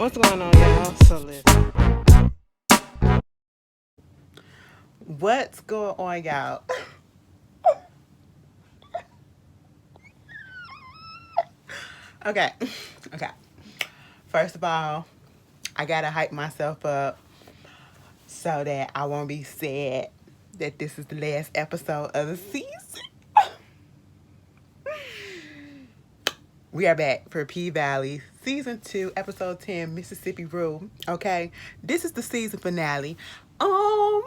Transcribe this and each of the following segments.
What's going on, y'all? So listen. What's going on, y'all? Okay. Okay. First of all, I gotta hype myself up so that I won't be sad that this is the last episode of the season. We are back for P Valley Season 2, Episode 10, Mississippi Rule. Okay. This is the season finale. Um,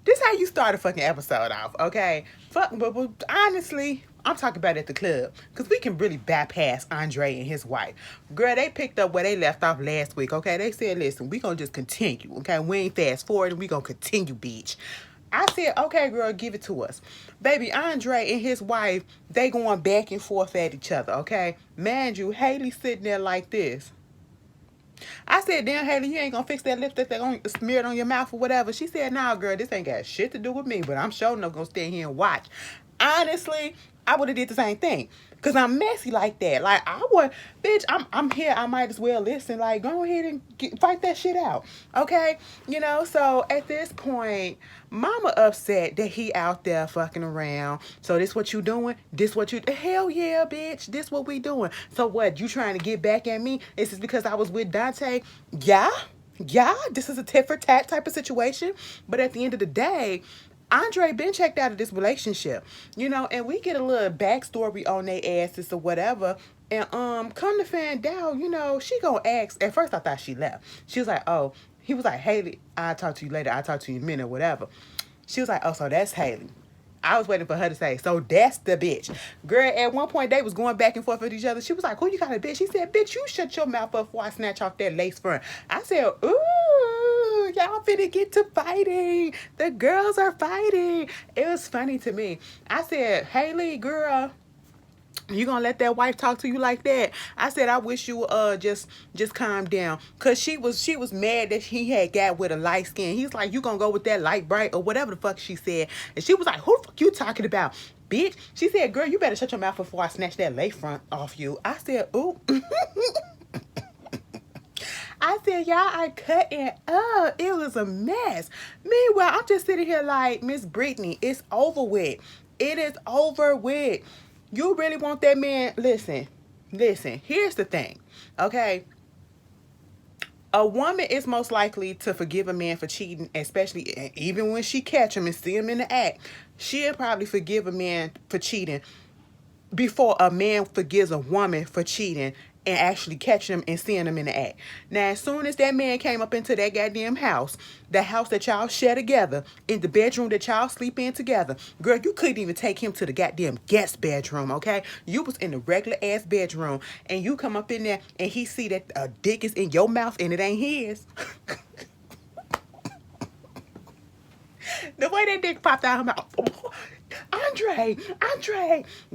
this how you start a fucking episode off, okay? But honestly, I'm talking about at the club because we can really bypass Andre and his wife. Girl, they picked up where they left off last week, okay? They said, listen, we gonna just continue, okay? We ain't fast forward and we gonna continue, bitch. I said, okay, girl, give it to us. Baby, Andre and his wife, they going back and forth at each other, okay? Mind you, Haley sitting there like this. I said, damn, Haley, you ain't gonna fix that lipstick that on smeared on your mouth or whatever. She said, nah, girl, this ain't got shit to do with me, but I'm sure enough gonna stand here and watch. Honestly, I would have did the same thing. Cause I'm messy like that. Like I would, bitch. I'm here. I might as well listen. Like go ahead and fight that shit out, okay? You know. So at this point, Mama upset that he out there fucking around. So this what you doing? This what you? Hell yeah, bitch. This what we doing? So what? You trying to get back at me? Is this because I was with Dante? Yeah. Yeah, this is a tit for tat type of situation. But at the end of the day, Andre been checked out of this relationship, you know, and we get a little backstory on their asses or whatever. And come to find out, you know, she gonna ask. At first, I thought she left. She was like, "Oh," he was like, "Haley, I'll talk to you later. I'll talk to you in a minute, whatever." She was like, "Oh, so that's Haley." I was waiting for her to say, "So that's the bitch." Girl, at one point they was going back and forth with each other. She was like, "Who you got a bitch?" She said, "Bitch, you shut your mouth up before I snatch off that lace front." I said, "Ooh, y'all finna get to fighting. The girls are fighting." It was funny to me. I said, "Haley, girl, you gonna let that wife talk to you like that?" I said, "I wish you just calm down." Cause she was mad that he had got with a light skin. He's like, "You gonna go with that light bright or whatever the fuck she said." And she was like, "Who the fuck you talking about, bitch?" She said, "Girl, you better shut your mouth before I snatch that lace front off you." I said, "Ooh." I said, "Y'all are cutting up. It was a mess." Meanwhile, I'm just sitting here like, Miss Brittany, it's over with. It is over with. You really want that man? Listen, here's the thing, okay? A woman is most likely to forgive a man for cheating, especially even when she catch him and see him in the act. She'll probably forgive a man for cheating before a man forgives a woman for cheating and actually catching them and seeing them in the act. Now, as soon as that man came up into that goddamn house, the house that y'all share together, in the bedroom that y'all sleep in together, girl, you couldn't even take him to the goddamn guest bedroom, okay? You was in the regular ass bedroom, and you come up in there and he see that a dick is in your mouth and it ain't his. The way that dick popped out of her mouth. Andre.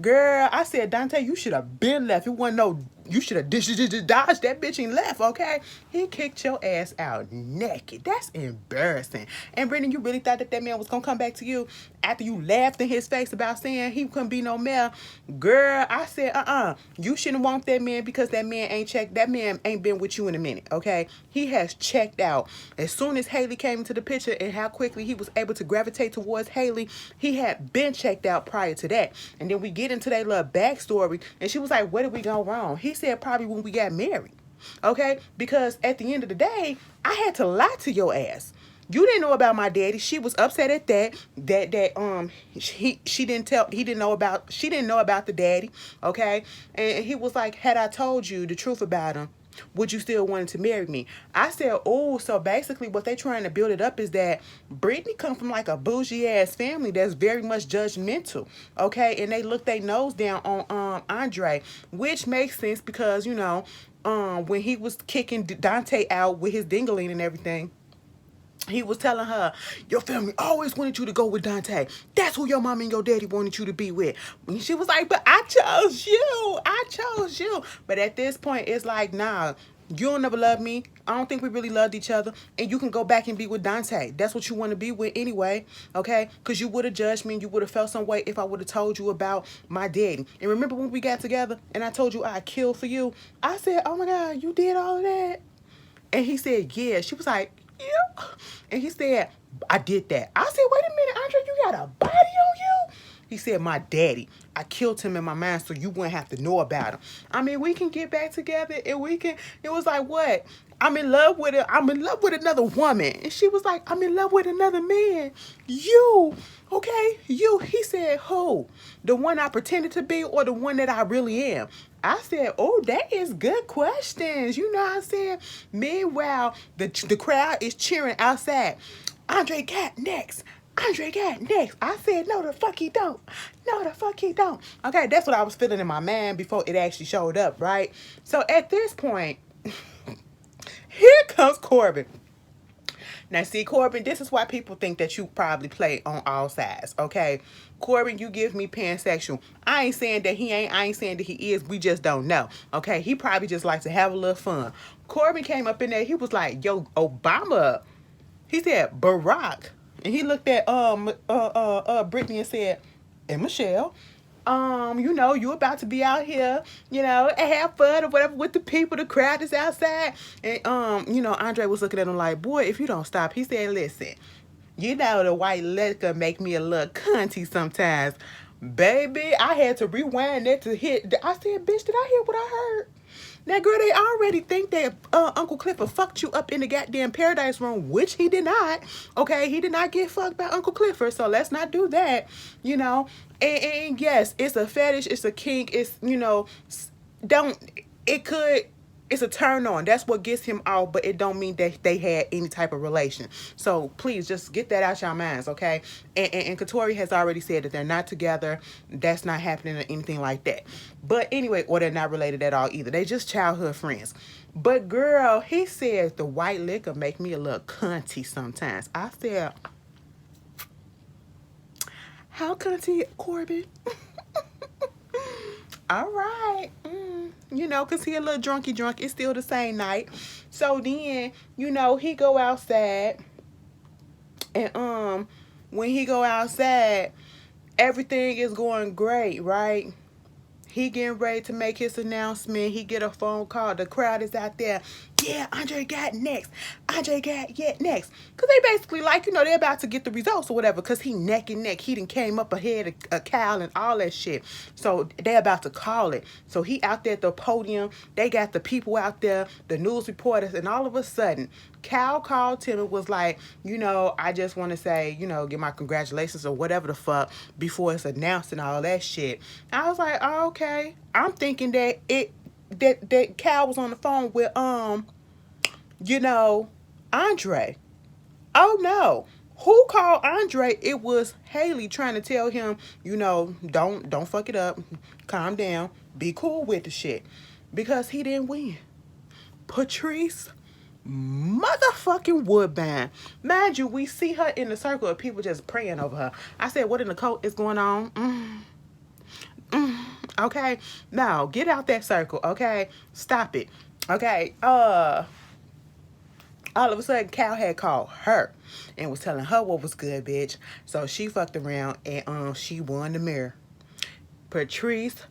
Girl, I said, Dante, you should have been left. It wasn't no, you should have dodged that bitch and left, okay? He kicked your ass out naked. That's embarrassing. And Brendan, you really thought that that man was going to come back to you after you laughed in his face about saying he couldn't be no male? Girl, I said, you shouldn't want that man because that man ain't checked. That man ain't been with you in a minute, okay? He has checked out. As soon as Haley came into the picture and how quickly he was able to gravitate towards Haley, he had been checked out prior to that. And then we get into that little backstory, and she was like, where did we go wrong? He said probably when we got married, okay? Because at the end of the day, I had to lie to your ass. You didn't know about my daddy. She was upset at that he didn't know about she didn't know about the daddy, okay? And he was like, had I told you the truth about him, would you still want to marry me? I said, oh, so basically what they trying to build it up is that Brittany come from like a bougie ass family that's very much judgmental, okay? And they look their nose down on Andre, which makes sense because, you know, when he was kicking Dante out with his dingling and everything, he was telling her, your family always wanted you to go with Dante. That's who your mom and your daddy wanted you to be with. And she was like, but I chose you. I chose you. But at this point, it's like, nah, You'll never love me. I don't think we really loved each other. And you can go back and be with Dante. That's what you want to be with anyway, okay? Because you would have judged me and you would have felt some way if I would have told you about my daddy. And remember when we got together and I told you I killed for you? I said, oh my God, you did all of that? And he said, yeah. She was like, yeah. And he said, I did that. I said, wait a minute, Andre, you got a body on you? He said, my daddy. I killed him in my mind so you wouldn't have to know about him. I mean, we can get back together and we can, it was like, what? I'm in love with her. I'm in love with another woman. And she was like, I'm in love with another man. You, okay? You. He said, who? The one I pretended to be or the one that I really am? I said, oh, that is good questions. You know what I'm saying? Meanwhile, the crowd is cheering outside. Andre got next. Andre got next. I said, no, the fuck he don't. No, the fuck he don't. Okay, that's what I was feeling in my mind before it actually showed up, right? So at this point, here comes Corbin. Now, see, Corbin, this is why people think that you probably play on all sides, okay? Corbin, you give me pansexual. I ain't saying that he ain't. I ain't saying that he is. We just don't know, okay? He probably just likes to have a little fun. Corbin came up in there. He was like, yo, Obama. He said, Barack. And he looked at Brittany and said, and Michelle, you know, you about to be out here, you know, and have fun or whatever with the people. The crowd is outside. And you know, Andre was looking at him like, boy, if you don't stop. He said, listen, you know the white liquor make me a little cunty sometimes. Baby, I had to rewind that to hit. I said, bitch, did I hear what I heard? Now, girl, they already think that Uncle Clifford fucked you up in the goddamn Paradise Room, which he did not. Okay, he did not get fucked by Uncle Clifford, so let's not do that, you know. And yes, it's a fetish, it's a kink, it's, you know, it's a turn on. That's what gets him out, but it don't mean that they had any type of relation. So please just get that out your minds, okay? And Katori has already said that they're not together. That's not happening or anything like that. But anyway, or they're not related at all either. They just childhood friends. But girl, he said the white liquor make me a little cunty sometimes. I said, how cunty, Corbin? All right. You know, because he a little drunk. It's still the same night. So then, you know, he go outside. And when he go outside, everything is going great, right? He getting ready to make his announcement. He get a phone call. The crowd is out there. Yeah, Andre got next. Andre got next. Because they basically like, you know, they're about to get the results or whatever. Because he neck and neck. He done came up ahead of Cal and all that shit. So they're about to call it. So he out there at the podium. They got the people out there, the news reporters. And all of a sudden, Cal called him and was like, you know, I just want to say, you know, give my congratulations or whatever the fuck before it's announced and all that shit. I was like, oh, okay. I'm thinking that that Cal was on the phone with you know, Andre. Oh no. Who called Andre? It was Haley trying to tell him, you know, don't fuck it up. Calm down. Be cool with the shit. Because he didn't win. Patrice motherfucking Woodbine. Mind you, we see her in the circle of people just praying over her. I said, what in the coat is going on? Okay? Now, get out that circle, okay? Stop it. Okay? All of a sudden, Cal had called her and was telling her what was good, bitch. So she fucked around and she won the mirror. Patrice,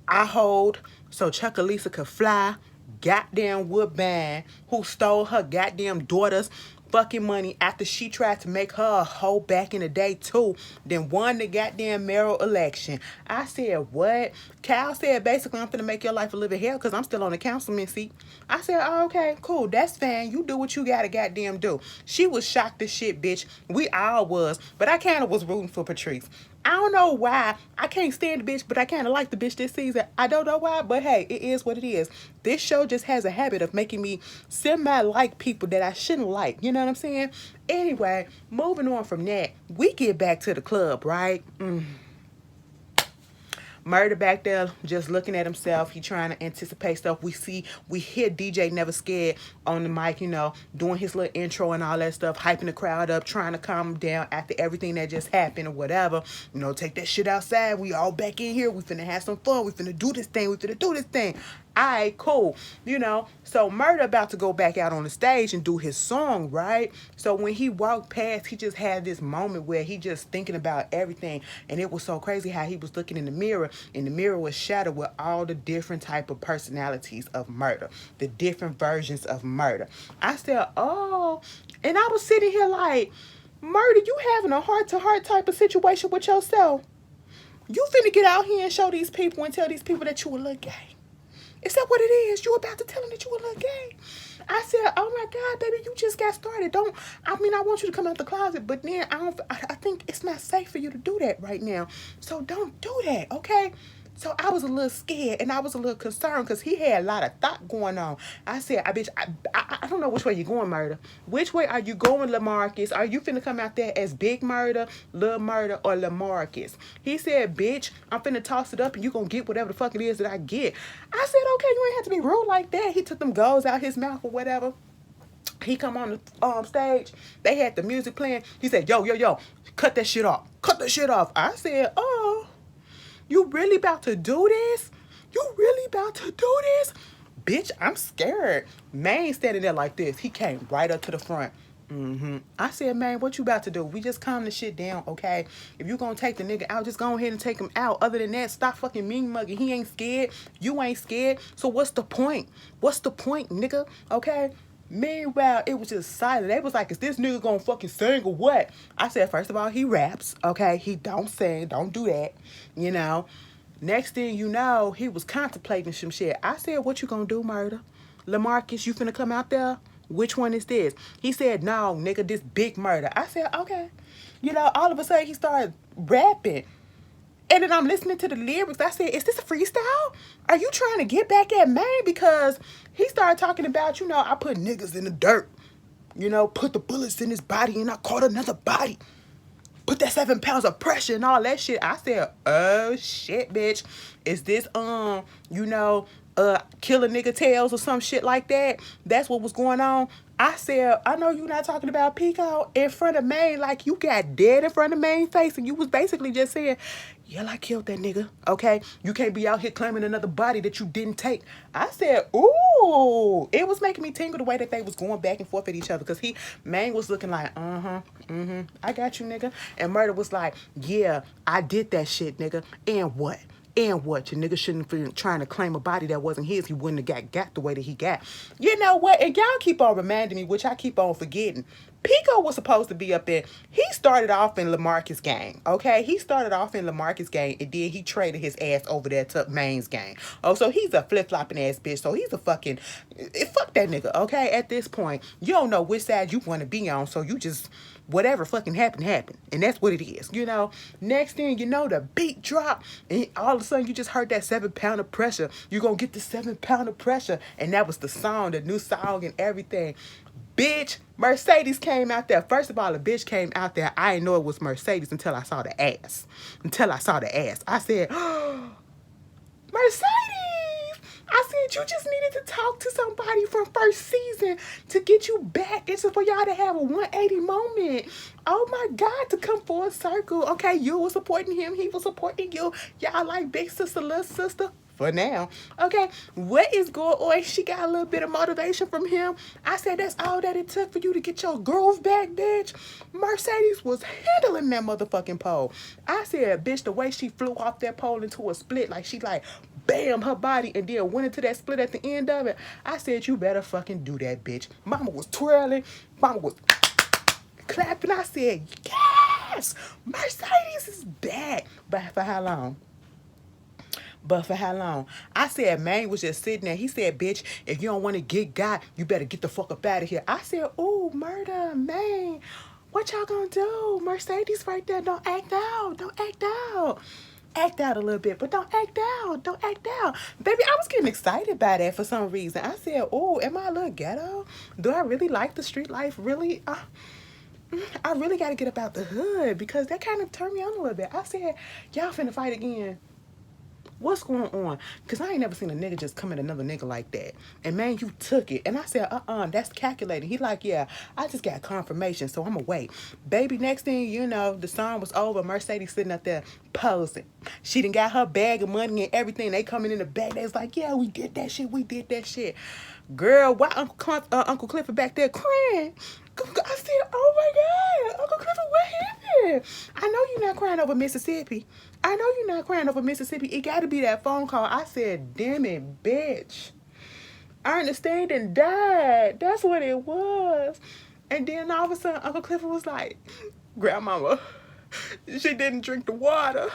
I hold so Chuckalisa could fly. Goddamn Woodbine, who stole her goddamn daughter's fucking money after she tried to make her a hoe back in the day too, then won the goddamn mayoral election. I said, what? Cal said, basically, I'm finna make your life a living hell because I'm still on the councilman seat. I said, oh, okay, cool, that's fine. You do what you gotta goddamn do. She was shocked as shit, bitch. We all was, but I kind of was rooting for Patrice. I don't know why. I can't stand the bitch, but I kind of like the bitch this season. I don't know why, but hey, it is what it is. This show just has a habit of making me semi-like people that I shouldn't like. You know what I'm saying? Anyway, moving on from that, we get back to the club, right? Murder back there just looking at himself. He trying to anticipate stuff. We hear DJ Never Scared on the mic, you know, doing his little intro and all that stuff, hyping the crowd up, trying to calm them down after everything that just happened or whatever. You know, take that shit outside. We all back in here. We finna have some fun. We finna do this thing. Alright, cool. You know, so Murder about to go back out on the stage and do his song, right? So when he walked past, he just had this moment where he just thinking about everything. And it was so crazy how he was looking in the mirror, and the mirror was shattered with all the different type of personalities of Murder, the different versions of Murder. I said, oh, and I was sitting here like, Murder, you having a heart-to-heart type of situation with yourself. You finna get out here and show these people and tell these people that you a little gay. Is that what it is? You about to tell them that you a little gay? I said, oh my God, baby, you just got started. I want you to come out the closet, but then I think it's not safe for you to do that right now. So don't do that, okay? So I was a little scared and I was a little concerned because he had a lot of thought going on. I said, I don't know which way you're going, Murder. Which way are you going, LaMarcus? Are you finna come out there as Big Murder, Lil Murder, or LaMarcus? He said, bitch, I'm finna toss it up and you gonna get whatever the fuck it is that I get. I said, okay, you ain't have to be rude like that. He took them goals out his mouth or whatever. He come on the stage. They had the music playing. He said, yo, cut that shit off. Cut that shit off. I said, oh. You really about to do this? You really about to do this? Bitch, I'm scared. Man standing there like this. He came right up to the front. I said, man, what you about to do? We just calm the shit down, okay? If you gonna take the nigga out, just go ahead and take him out. Other than that, stop fucking mean mugging. He ain't scared. You ain't scared. So what's the point? What's the point, nigga? Okay? Meanwhile, it was just silent. They was like, is this nigga gonna fucking sing or what? I said, first of all, he raps, okay? He don't sing, don't do that, you know? Next thing you know, he was contemplating some shit. I said, what you gonna do, Murder? LaMarcus, you finna come out there? Which one is this? He said, no, nigga, this Big Murder. I said, okay. You know, all of a sudden, he started rapping. And then I'm listening to the lyrics. I said, is this a freestyle? Are you trying to get back at Maine? Because he started talking about, you know, I put niggas in the dirt. You know, put the bullets in his body and I caught another body. Put that 7 pounds of pressure and all that shit. I said, oh shit, bitch. Is this, you know, kill a nigga tails or some shit like that? That's what was going on. I said, I know you're not talking about Pico in front of Maine, like you got dead in front of Maine's face, and you was basically just saying, yeah, I killed that nigga, okay? You can't be out here claiming another body that you didn't take. I said, ooh. It was making me tingle the way that they was going back and forth at each other, because Maine was looking like, I got you, nigga. And Murder was like, yeah, I did that shit, nigga. And what? And what? Your nigga shouldn't have been trying to claim a body that wasn't his. He wouldn't have got the way that he got. You know what? And y'all keep on reminding me, which I keep on forgetting. Pico was supposed to be up there. He started off in LaMarcus' gang, okay? He started off in LaMarcus' gang, and then he traded his ass over there to Maine's gang. Oh, so he's a flip-flopping ass bitch. So he's a fucking... Fuck that nigga, okay? At this point, you don't know which side you want to be on, so you just... Whatever fucking happened. And that's what it is, you know? Next thing you know, the beat drop, and all of a sudden you just heard that 7 pound of pressure. You're gonna get the 7 pound of pressure. And that was the song, the new song and everything. Bitch, Mercedes came out there. First of all, the bitch came out there. I didn't know it was Mercedes until I saw the ass. I said, oh, Mercedes! I said, you just needed to talk to somebody from first season to get you back. It's for y'all to have a 180 moment. Oh my God, to come full circle. Okay, you were supporting him. He was supporting you. Y'all like big sister, little sister. For now. Okay, what is going on? She got a little bit of motivation from him. I said, that's all that it took for you to get your groove back, bitch. Mercedes was handling that motherfucking pole. I said, bitch, the way she flew off that pole into a split, like she like, bam, her body, and then went into that split at the end of it. I said, you better fucking do that, bitch. Mama was twirling. Mama was clapping. I said, yes, Mercedes is back. But for how long? I said, man was just sitting there. He said, bitch, if you don't want to get got, you better get the fuck up out of here. I said, ooh, Murder, man. What y'all gonna do? Mercedes right there. Don't act out. Act out a little bit, but don't act out. Baby, I was getting excited by that for some reason. I said, ooh, am I a little ghetto? Do I really like the street life? Really? I really got to get up out the hood because that kind of turned me on a little bit. I said, y'all finna fight again. what's going on? Because I ain't never seen a nigga just come at another nigga like that. And man, you took it. And I said, that's calculated. He like, yeah, I just got confirmation, so I'm going to wait. Baby, next thing you know, the song was over. Mercedes sitting up there posing. She done got her bag of money and everything. They coming in the bag. They was like, yeah, we did that shit. We did that shit. Girl, why Uncle Clifford back there crying? I said, oh my God, Uncle Clifford, what happened? I know you're not crying over Mississippi. I know you're not crying over Mississippi. It got to be that phone call. I said, damn it, bitch. Ernestine done died. That's what it was. And then all of a sudden, Uncle Clifford was like, Grandmama, she didn't drink the water.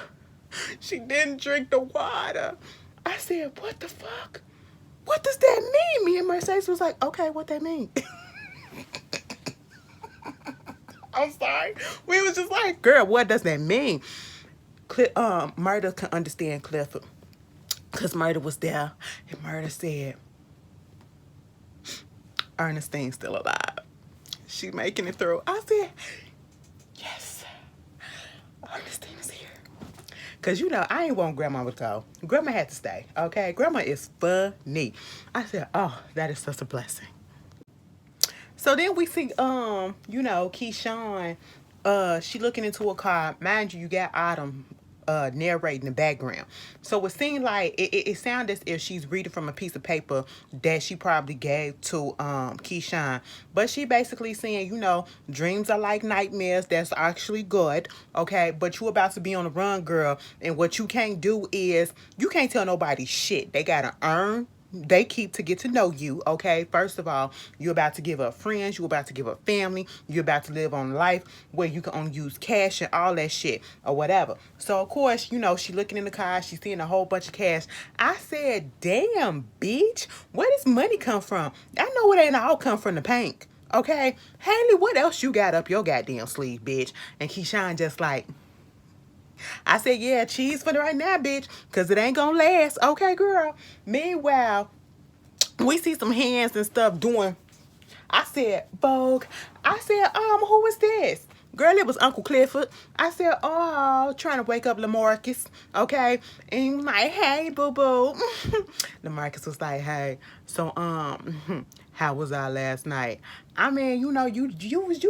She didn't drink the water. I said, what the fuck? What does that mean? Me and Mercedes was like, okay, what that mean? I'm sorry. We was just like, girl, what does that mean? Murder can understand Clifford. Because Murder was there. And Murder said, Ernestine's still alive. She making it through. I said, yes. Ernestine is here. Because, I ain't want Grandma to go. Grandma had to stay, okay? Grandma is funny. I said, oh, that is such a blessing. So then we see, Keyshawn, she looking into a car. Mind you got Autumn narrating the background. So it seemed like, it sounded as if she's reading from a piece of paper that she probably gave to Keyshawn. But she basically saying, dreams are like nightmares. That's actually good, okay? But you about to be on the run, girl. And what you can't do is, you can't tell nobody shit. They gotta earn. They keep to get to know you, okay? First of all, you're about to give up friends. You're about to give up family. You're about to live on life where you can only use cash and all that shit or whatever. So, of course, she looking in the car. She's seeing a whole bunch of cash. I said, damn, bitch. Where does money come from? I know it ain't all come from the bank, okay? Haley, what else you got up your goddamn sleeve, bitch? And Keyshawn just like, I said, yeah, cheese for the right now, bitch, because it ain't gonna last. Okay, girl. Meanwhile, we see some hands and stuff doing. I said, Vogue. I said, who is this? Girl, it was Uncle Clifford. I said, oh, trying to wake up LaMarcus, okay? And he was like, hey, boo-boo. LaMarcus was like, hey, so, how was our last night? I mean, you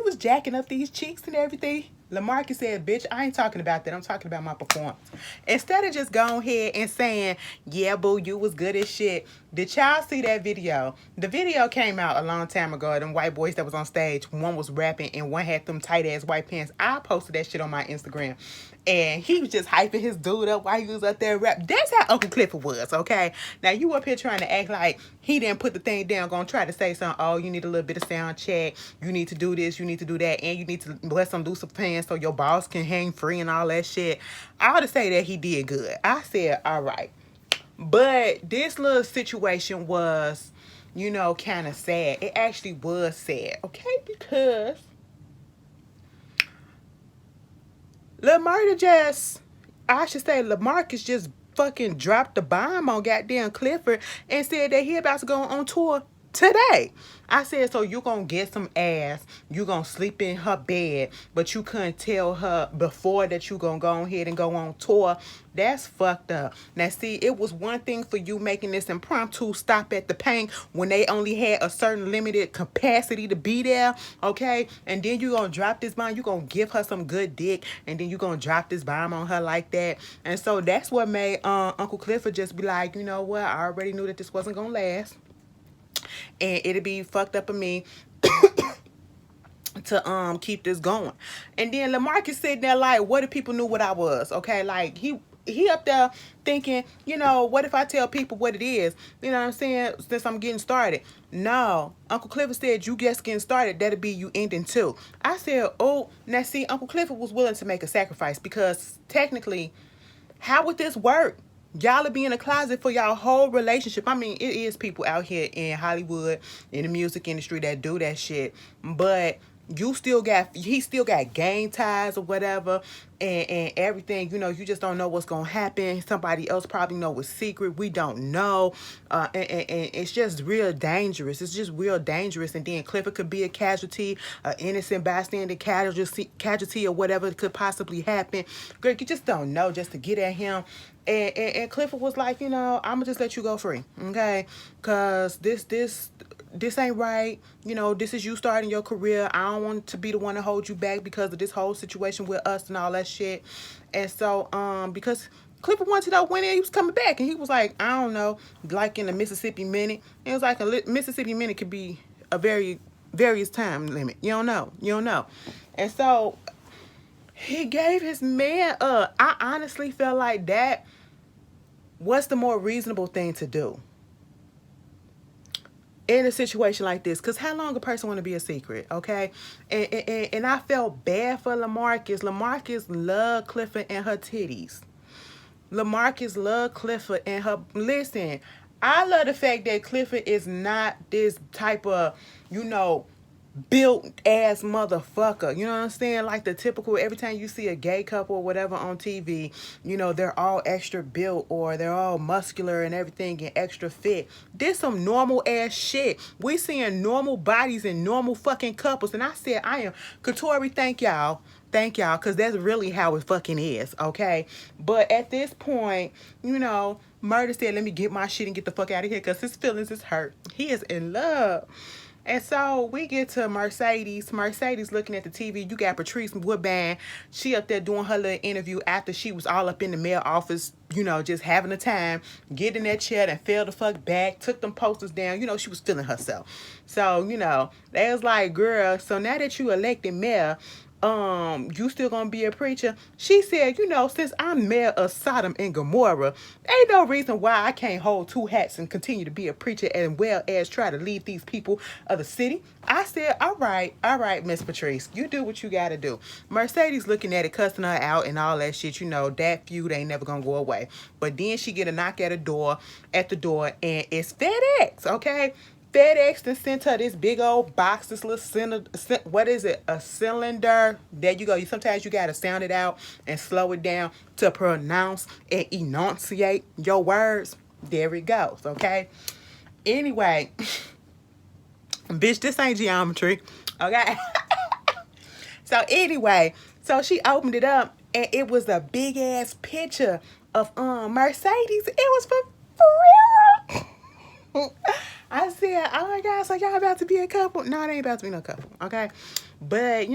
was jacking up these cheeks and everything. LaMarcus said, bitch, I ain't talking about that. I'm talking about my performance. Instead of just going ahead and saying, yeah, boo, you was good as shit. Did y'all see that video? The video came out a long time ago. Them white boys that was on stage, one was rapping and one had them tight ass white pants. I posted that shit on my Instagram. And he was just hyping his dude up while he was up there rapping. That's how Uncle Clifford was, okay? Now, you up here trying to act like he didn't put the thing down, gonna try to say something. Oh, you need a little bit of sound check. You need to do this. You need to do that. And you need to let some loose of pants so your boss can hang free and all that shit. I ought to say that he did good. I said, all right. But this little situation was, kind of sad. It actually was sad, okay? Because LaMarcus just fucking dropped the bomb on goddamn Clifford and said that he about to go on tour today. I said, so you gonna get some ass, you gonna sleep in her bed, but you couldn't tell her before that you gonna go ahead and go on tour. That's fucked up. Now see, it was one thing for you making this impromptu stop at the paint when they only had a certain limited capacity to be there, okay? And then you gonna drop this bomb, you gonna give her some good dick, and then you gonna drop this bomb on her like that. And so that's what made Uncle Clifford just be like, you know what, I already knew that this wasn't gonna last. And it'd be fucked up of me to keep this going. And then LaMarcus sitting there like, what if people knew what I was? Okay, like he up there thinking, what if I tell people what it is? You know what I'm saying? Since I'm getting started. No, Uncle Clifford said you just getting started. That'll be you ending too. I said, oh, now see, Uncle Clifford was willing to make a sacrifice because technically, how would this work? Y'all will be in a closet for y'all whole relationship. I mean, it is people out here in Hollywood, in the music industry that do that shit. But he still got gang ties or whatever, and everything. You just don't know what's gonna happen. Somebody else probably know a secret we don't know, and it's just real dangerous. It's just real dangerous. And then Clifford could be a casualty, an innocent bystander casualty, or whatever could possibly happen. Girl, you just don't know. Just to get at him. And Clifford was like, I'm gonna just let you go free, okay? Cause this ain't right. This is you starting your career. I don't want to be the one to hold you back because of this whole situation with us and all that shit. And so, because Clifford wanted to know when he was coming back, and he was like, I don't know, like in the Mississippi Minute. It was like a Mississippi Minute could be a various time limit. You don't know. And so he gave his man up. I honestly felt like that was the more reasonable thing to do in a situation like this. Because how long a person want to be a secret, okay? And I felt bad for LaMarcus. LaMarcus loved Clifford and her titties. LaMarcus loved Clifford and her... Listen, I love the fact that Clifford is not this type of, built ass motherfucker. You know what I'm saying? Like the typical, every time you see a gay couple or whatever on TV, they're all extra built or they're all muscular and everything and extra fit. This some normal ass shit. We seeing normal bodies and normal fucking couples. And I said, I am Katori, thank y'all. Thank y'all, because that's really how it fucking is, okay? But at this point, Murder said, let me get my shit and get the fuck out of here because his feelings is hurt. He is in love. And so we get to Mercedes. Mercedes looking at the TV. You got Patrice Woodbine. She up there doing her little interview after she was all up in the mail office, just having a time. Get in that chair and fell the fuck back. Took them posters down. She was feeling herself. So, they was like, girl, so now that you elected mayor, you still gonna be a preacher? She said, since I'm mayor of Sodom and Gomorrah, ain't no reason why I can't hold two hats and continue to be a preacher and well as try to lead these people of the city. I said, all right, Miss Patrice, you do what you gotta do. Mercedes looking at it, cussing her out and all that shit. That feud ain't never gonna go away. But then she get a knock at the door, and it's FedEx, okay? FedEx then sent her this big old box, this little what is it? A cylinder. There you go. Sometimes you gotta sound it out and slow it down to pronounce and enunciate your words. There it goes. Okay. Anyway, bitch, this ain't geometry. Okay. So anyway, so she opened it up and it was a big ass picture of Mercedes. It was for real. I said, oh my God, so y'all about to be a couple? No, they ain't about to be no couple, okay? But,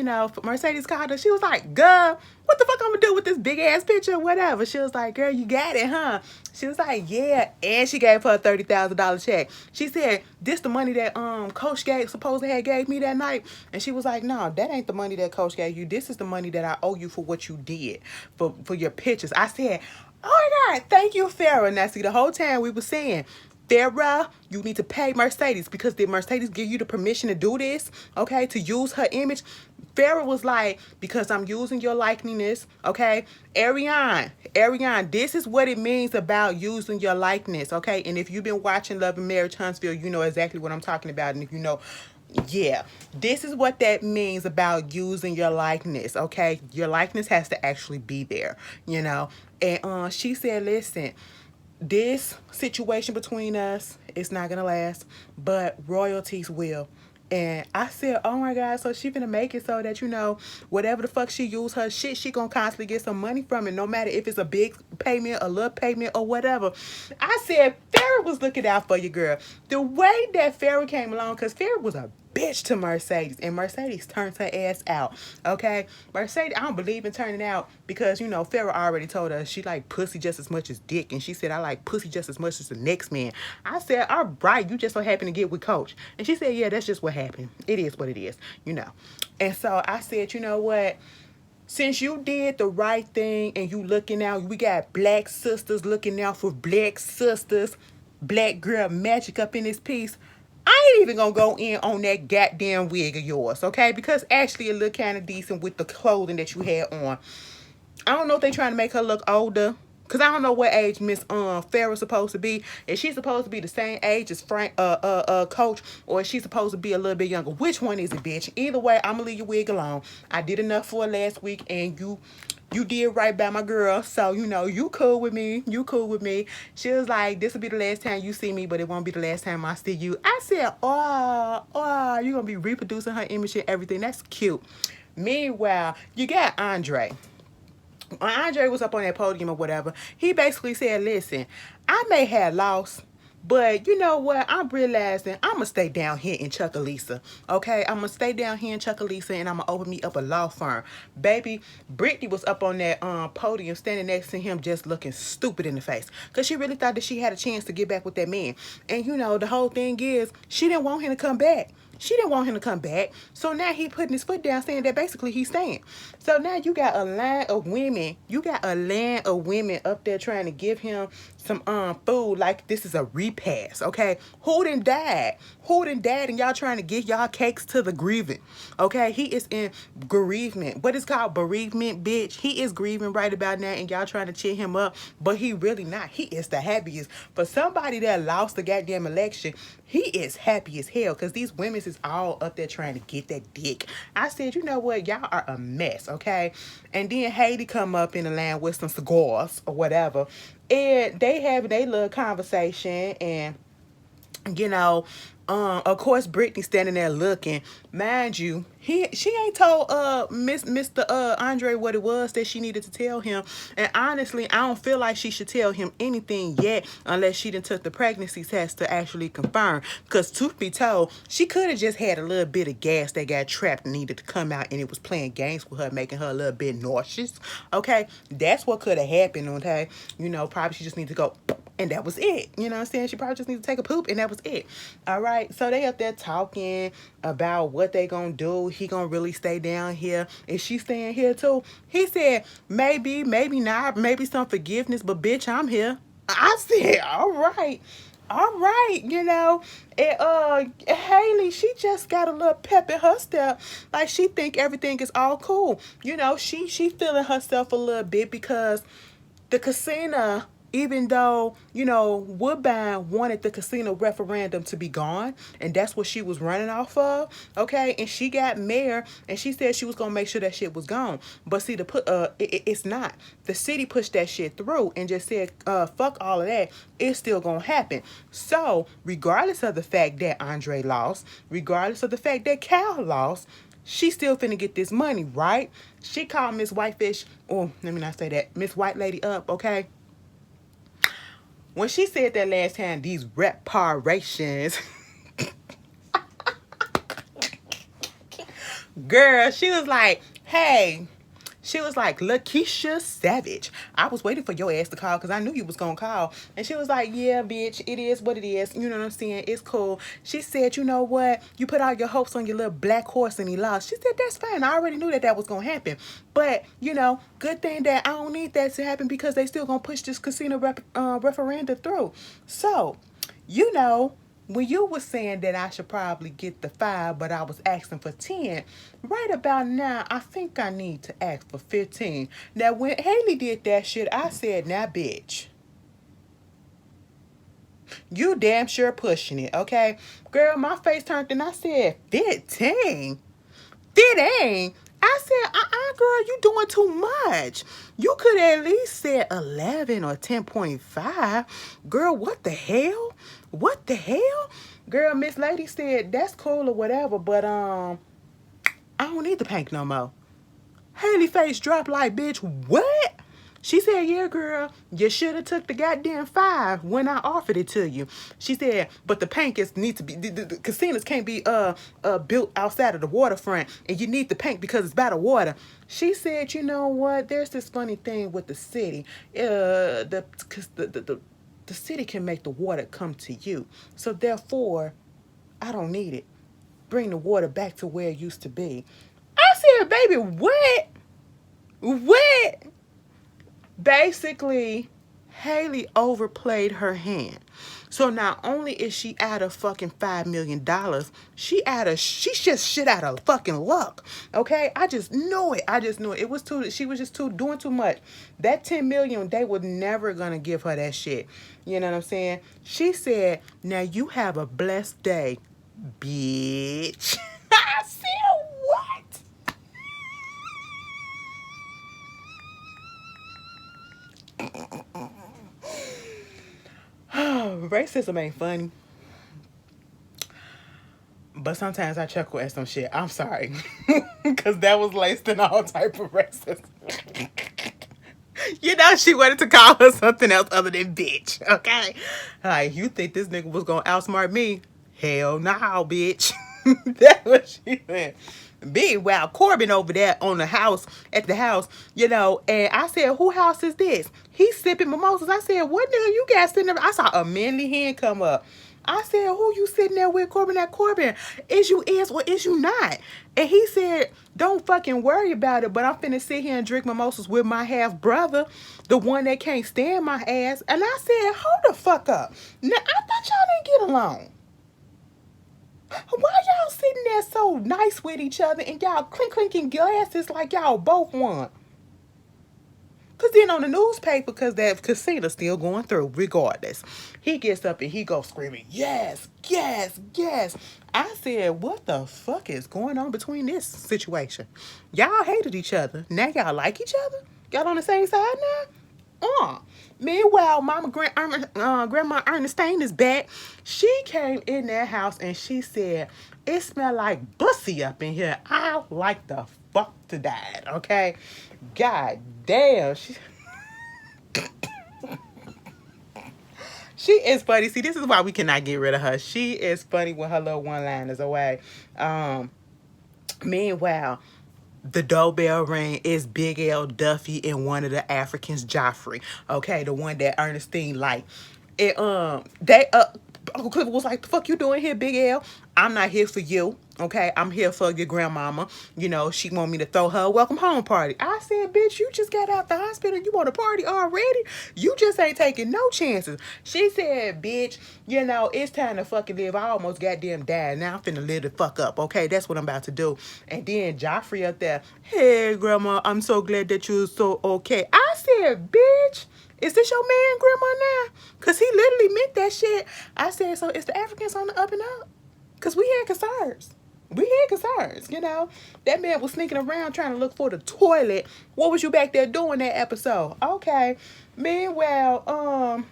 Mercedes called her. She was like, girl, what the fuck I'm gonna do with this big ass picture or whatever? She was like, girl, you got it, huh? She was like, yeah. And she gave her a $30,000 check. She said, this the money that Coach supposedly had gave me that night. And she was like, no, that ain't the money that Coach gave you. This is the money that I owe you for what you did, for your pictures. I said, oh my God, thank you, Farrah. Now, see, the whole time we were saying, Farrah, you need to pay Mercedes because did Mercedes give you the permission to do this? Okay, to use her image? Farrah was like, because I'm using your likeness, okay? Ariane, this is what it means about using your likeness, okay? And if you've been watching Love and Marriage Huntsville, you know exactly what I'm talking about. And if you know, yeah, this is what that means about using your likeness, okay? Your likeness has to actually be there, And she said, listen, this situation between us is not gonna last, but royalties will. And I said, oh my God, so she finna make it so that, whatever the fuck she use her shit, she gonna constantly get some money from it, no matter if it's a big payment, a little payment, or whatever. I said, Farrah was looking out for you, girl. The way that Farrah came along, because Farrah was a bitch to Mercedes, and Mercedes turned her ass out, okay? Mercedes, I don't believe in turning out because, Farrah already told us she like pussy just as much as dick, and she said, I like pussy just as much as the next man. I said, all right, you just so happen to get with Coach. And she said, yeah, that's just what happened. It is what it is, And so I said, you know what? Since you did the right thing and you looking out, we got black sisters looking out for black sisters, black girl magic up in this piece. I ain't even gonna go in on that goddamn wig of yours, okay? Because actually it looked kind of decent with the clothing that you had on. I don't know if they trying to make her look older. Cause I don't know what age Miss Farrah's supposed to be. Is she supposed to be the same age as Frank Coach, or is she supposed to be a little bit younger? Which one is it, bitch? Either way, I'ma leave your wig alone. I did enough for her last week, and you did right by my girl. So you know you cool with me. You cool with me. She was like, this will be the last time you see me, but it won't be the last time I see you. I said, oh, you gonna be reproducing her image and everything. That's cute. Meanwhile, you got Andre. When Andre was up on that podium or whatever, he basically said, listen, I may have lost, but you know what? I'm realizing I'm going to stay down here in Chucalissa, okay? I'm going to stay down here in Chucalissa, and I'm going to open me up a law firm. Baby, Brittany was up on that podium standing next to him just looking stupid in the face because she really thought that she had a chance to get back with that man. And, you know, the whole thing is she didn't want him to come back. She didn't want him to come back. So now he putting his foot down saying that basically he's staying. So now you got a line of women. You got a line of women up there trying to give him some food like this is a repast, okay? Who done died? Who done died and y'all trying to give y'all cakes to the grieving, okay? He is in bereavement. What is called bereavement, bitch? He is grieving right about now and y'all trying to cheer him up, but he really not. He is the happiest. For somebody that lost the goddamn election, he is happy as hell because these women is all up there trying to get that dick. I said, you know what? Y'all are a mess, okay? And then Haiti come up in the land with some cigars or whatever. And they have their little conversation and, you know, of course Brittany standing there looking. Mind you, she ain't told Mr. Andre what it was that she needed to tell him. And honestly, I don't feel like she should tell him anything yet unless she done took the pregnancy test to actually confirm. Because truth be told, she could have just had a little bit of gas that got trapped and needed to come out, and it was playing games with her, making her a little bit nauseous. Okay, that's what could have happened. Okay, you know, probably she just need to go. And that was it. You know what I'm saying? She probably just need to take a poop and that was it. All right. So they up there talking about what they gonna do. He gonna really stay down here. Is she staying here too? He said, maybe, maybe not, maybe some forgiveness, but bitch, I'm here. I said, all right. All right, you know, and Haley, she just got a little pep in her step, like she think everything is all cool. You know, she feeling herself a little bit because the casino, even though, you know, Woodbine wanted the casino referendum to be gone, and that's what she was running off of, okay? And she got mayor, and she said she was going to make sure that shit was gone. But see, it's not. The city pushed that shit through and just said, fuck all of that. It's still going to happen. So, regardless of the fact that Andre lost, regardless of the fact that Cal lost, she still finna get this money, right? She called Miss Whitefish, or let me not say that, Miss White Lady up, okay? When she said that last time, these reparations, girl, she was like, hey, she was like, Lakeisha Savage, I was waiting for your ass to call because I knew you was going to call. And she was like, yeah, bitch, it is what it is. You know what I'm saying? It's cool. She said, you know what? You put all your hopes on your little black horse and he lost. She said, that's fine. I already knew that that was going to happen. But, you know, good thing that I don't need that to happen because they still going to push this casino referendum through. So, you know, when you were saying that I should probably get the 5, but I was asking for 10, right about now, I think I need to ask for 15. Now, when Haley did that shit, I said, now, bitch, you damn sure pushing it, okay? Girl, my face turned and I said, 15? 15? I said, girl, you doing too much. You could at least say 11 or 10.5. Girl, what the hell? What the hell? Girl, Miss Lady said, that's cool or whatever, but, I don't need the pank no more. Haley face dropped like, bitch, what? She said, yeah, girl, you should have took the goddamn 5 when I offered it to you. She said, but the pank need to be, the casinos can't be built outside of the waterfront, and you need the pank because it's by the water. She said, you know what, there's this funny thing with the city. The city can make the water come to you. So therefore, I don't need it. Bring the water back to where it used to be. I said, baby, what? What? Basically, Haley overplayed her hand. So not only is she out of fucking $5 million, she's just shit out of fucking luck. Okay, I just knew it. I just knew it. It was too. She was just too doing too much. That 10 million, they were never gonna give her that shit. You know what I'm saying? She said, "Now you have a blessed day, bitch." I said, "What?" Racism ain't funny. But sometimes I chuckle at some shit. I'm sorry. Because that was laced in all type of racism. You know, she wanted to call her something else other than bitch, okay? Like, you think this nigga was gonna outsmart me? Hell no, bitch. That's what she said. Wow, Corbin over there on the house, at the house, you know, and I said, who house is this? He's sipping mimosas. I said, what nigga you got sitting there? I saw a manly hand come up. I said, who you sitting there with, Corbin? That Corbin, is you is or is you not? And he said, don't fucking worry about it, but I'm finna sit here and drink mimosas with my half brother, the one that can't stand my ass. And I said, hold the fuck up. Now, I thought y'all didn't get along. Why y'all sitting there so nice with each other and y'all clinking glasses like y'all both won? Because then on the newspaper, because that casino still going through, regardless. He gets up and he goes screaming, yes, yes, yes. I said, what the fuck is going on between this situation? Y'all hated each other. Now y'all like each other? Y'all on the same side now? Meanwhile, Grandma Ernestine is back. She came in that house and she said, it smelled like bussy up in here. I like the fuck to die, okay? God damn. She is funny. See, this is why we cannot get rid of her. She is funny with her little one-liners away. Meanwhile, the doorbell ring is Big L, Duffy, and one of the Africans, Joffrey. Okay, the one that Ernestine liked. It Uncle Clifford was like, the fuck you doing here, Big L? I'm not here for you. Okay, I'm here for your grandmama. You know, she want me to throw her a welcome home party. I said, bitch, you just got out the hospital. You want a party already? You just ain't taking no chances. She said, bitch, you know, it's time to fucking live. I almost goddamn died. Now I'm finna live the fuck up. Okay, that's what I'm about to do. And then Joffrey up there, hey, grandma, I'm so glad that you're so okay. I said, bitch, is this your man, grandma, now? Because he literally meant that shit. I said, so is the Africans on the up and up? Because we had concerns. We had concerns, you know. That man was sneaking around trying to look for the toilet. What was you back there doing that episode? Okay. Meanwhile,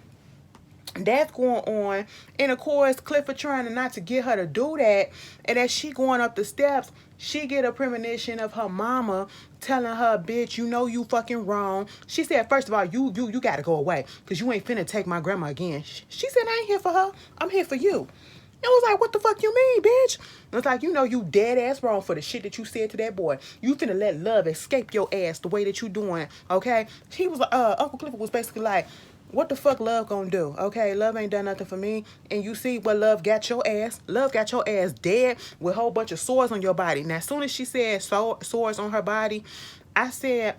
that's going on. And of course, Clifford trying to not to get her to do that. And as she going up the steps, she get a premonition of her mama telling her, bitch, you know you fucking wrong. She said, first of all, you got to go away because you ain't finna take my grandma again. She said, I ain't here for her. I'm here for you. It was like, what the fuck you mean, bitch? It was like, you know, you dead ass wrong for the shit that you said to that boy. You finna let love escape your ass the way that you doing, okay? He was, Uncle Clifford was basically like, what the fuck love gonna do? Okay, love ain't done nothing for me. And you see what love got your ass? Love got your ass dead with a whole bunch of sores on your body. Now, as soon as she said sores on her body, I said,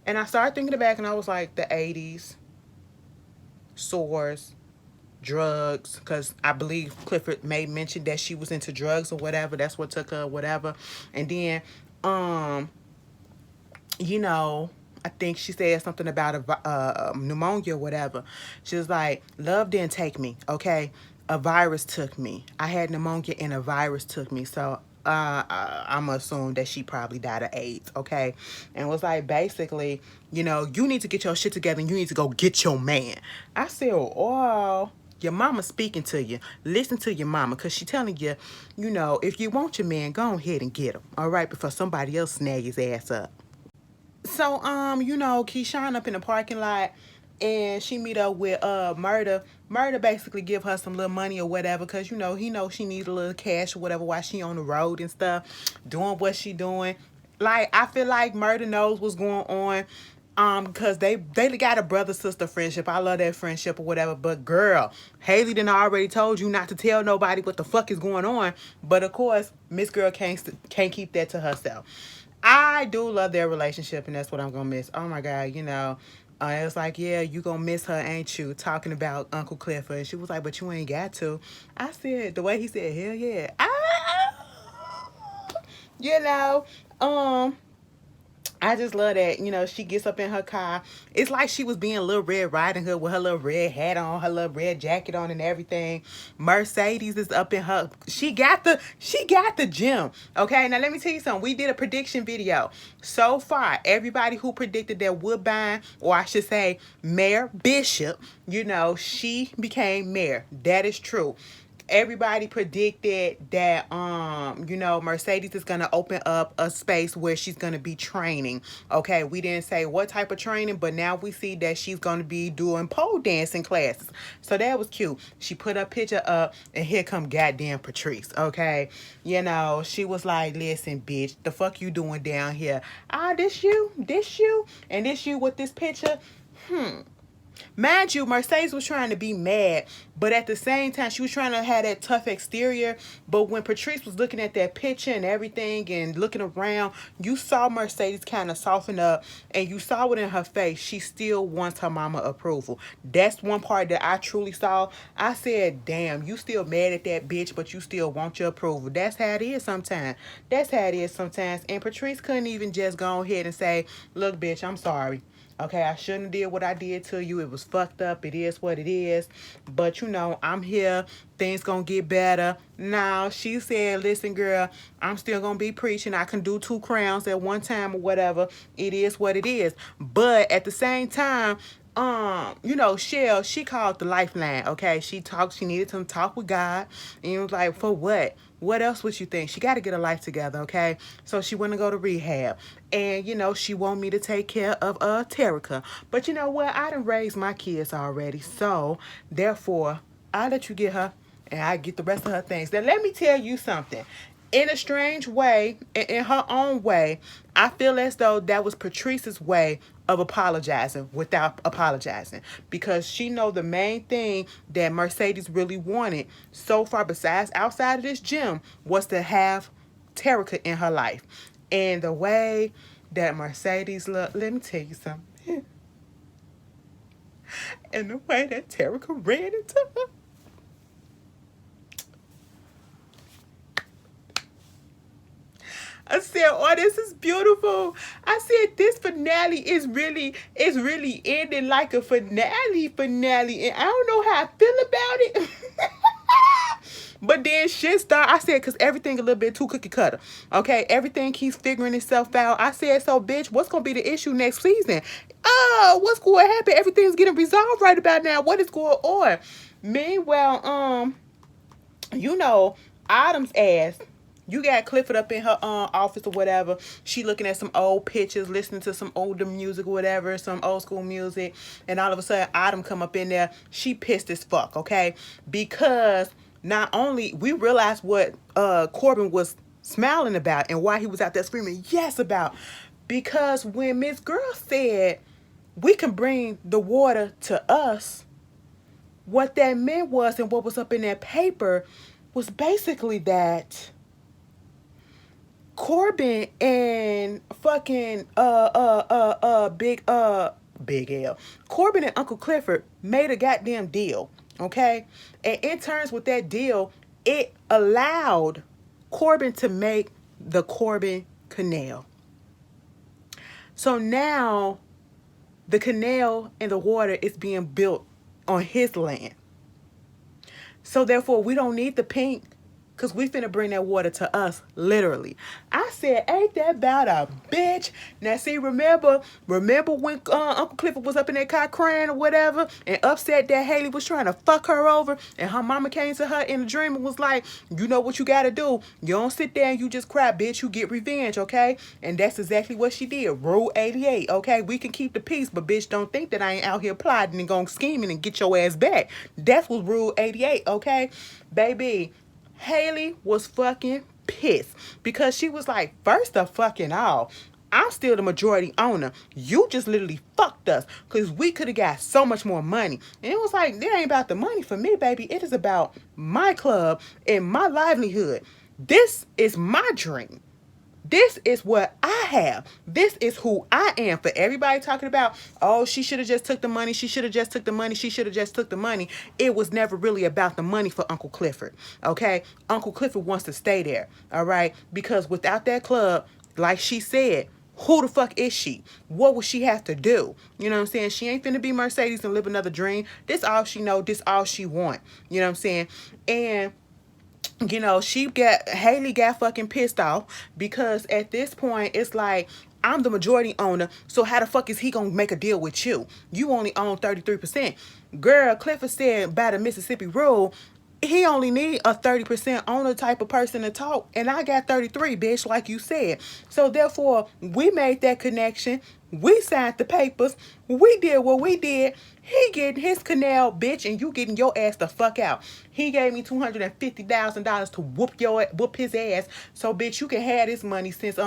And I started thinking back and I was like, the 80s, sores, drugs, because I believe Clifford may mention that she was into drugs or whatever. That's what took her, whatever. And then, you know, I think she said something about a pneumonia or whatever. She was like, love didn't take me, okay? A virus took me. I had pneumonia and a virus took me. So I'm assuming that she probably died of AIDS, okay? And it was like, basically, you know, you need to get your shit together and you need to go get your man. I said, oh, your mama speaking to you. Listen to your mama, because she telling you, you know, if you want your man, go ahead and get him, all right? Before somebody else snag his ass up. So, you know, Keyshawn up in the parking lot and she meet up with Murder. Murder basically give her some little money or whatever because, you know, he knows she needs a little cash or whatever while she on the road and stuff, doing what she doing. Like, I feel like Murder knows what's going on. Because they got a brother-sister friendship. I love that friendship or whatever. But girl, Haley done already told you not to tell nobody what the fuck is going on. But of course, Miss Girl can't keep that to herself. I do love their relationship, and that's what I'm gonna miss. Oh my God, you know, It was like, yeah, you gonna miss her, ain't you? Talking about Uncle Clifford. And she was like, but you ain't got to. I said, the way he said, hell yeah. You know, um, I just love that, she gets up in her car. It's like she was being Little Red Riding Hood with her little red hat on, her little red jacket on and everything. Mercedes is up in her. She got the gym. Okay, now let me tell you something. We did a prediction video. So far, everybody who predicted that Woodbine, or I should say Mayor Bishop, she became mayor. That is true. Everybody predicted that Mercedes is going to open up a space where she's going to be training. Okay, we didn't say what type of training, but now we see that she's going to be doing pole dancing classes. So that was cute. She put her picture up, and here come goddamn Patrice. Okay, she was like, listen bitch, the fuck you doing down here? This you and this you with this picture. Mind you, Mercedes was trying to be mad, but at the same time, she was trying to have that tough exterior. But when Patrice was looking at that picture and everything and looking around, you saw Mercedes kind of soften up, and you saw it in her face. She still wants her mama approval. That's one part that I truly saw. I said, damn, you still mad at that bitch, but you still want your approval. That's how it is sometimes. And Patrice couldn't even just go ahead and say, look, bitch, I'm sorry. Okay, I shouldn't have did what I did to you. It was fucked up. It is what it is. But, I'm here. Things gonna get better. Now, she said, listen, girl, I'm still gonna be preaching. I can do 2 crowns at one time or whatever. It is what it is. But at the same time, Shell, she called the lifeline, okay? She needed some talk with God. And it was like, for what? What else would you think? She got to get her life together, okay? So she want to go to rehab. And, she want me to take care of Terica. But you know what? I done raised my kids already. So, therefore, I'll let you get her and I get the rest of her things. Now, let me tell you something. In a strange way, in her own way, I feel as though that was Patrice's way of apologizing without apologizing, because she know the main thing that Mercedes really wanted so far, besides outside of this gym, was to have Terica in her life. And the way that Mercedes looked, let me tell you something. And the way that Terica ran into her. I said, oh, this is beautiful. I said, this finale is really ending like a finale. And I don't know how I feel about it. But then shit started. I said, because everything a little bit too cookie cutter. Okay, everything keeps figuring itself out. I said, so bitch, what's going to be the issue next season? What's going to happen? Everything's getting resolved right about now. What is going on? Meanwhile, Autumn's ass, you got Clifford up in her office or whatever. She looking at some old pictures, listening to some older music or whatever, some old school music. And all of a sudden, Autumn come up in there. She pissed as fuck, okay? Because not only we realized what Corbin was smiling about and why he was out there screaming yes about. Because when Miss Girl said, we can bring the water to us, what that meant was, and what was up in that paper, was basically that Corbin and fucking Big L. Corbin and Uncle Clifford made a goddamn deal, okay? And in terms with that deal, it allowed Corbin to make the Corbin Canal. So now the canal and the water is being built on his land. So therefore, we don't need the pink, because we finna bring that water to us, literally. I said, ain't that about a bitch? Now, see, remember when Uncle Clifford was up in that car crying or whatever and upset that Haley was trying to fuck her over, and her mama came to her in a dream and was like, you know what you gotta do. You don't sit there and you just cry, bitch. You get revenge, okay? And that's exactly what she did. Rule 88, okay? We can keep the peace, but bitch, don't think that I ain't out here plotting and going scheming and get your ass back. That's what Rule 88, okay? Baby, Haley was fucking pissed because she was like, first of fucking all, I'm still the majority owner. You just literally fucked us because we could have got so much more money. And it was like, it ain't about the money for me, baby. It is about my club and my livelihood. This is my dream. This is what I have. This is who I am. For everybody talking about, oh, she should have just took the money. She should have just took the money. She should have just took the money. It was never really about the money for Uncle Clifford. Okay? Uncle Clifford wants to stay there. All right? Because without that club, like she said, who the fuck is she? What would she have to do? You know what I'm saying? She ain't finna be Mercedes and live another dream. This all she know. This all she want. You know what I'm saying? And you know, Haley got fucking pissed off because at this point it's like, I'm the majority owner, so how the fuck is he gonna make a deal with you? You only own 33%. Girl, Clifford said by the Mississippi rule, he only need a 30% owner type of person to talk, and I got 33, bitch, like you said. So therefore, we made that connection. We signed the papers. We did what we did. He getting his canal, bitch, and you getting your ass the fuck out. He gave me $250,000 to whoop his ass. So bitch, you can have this money since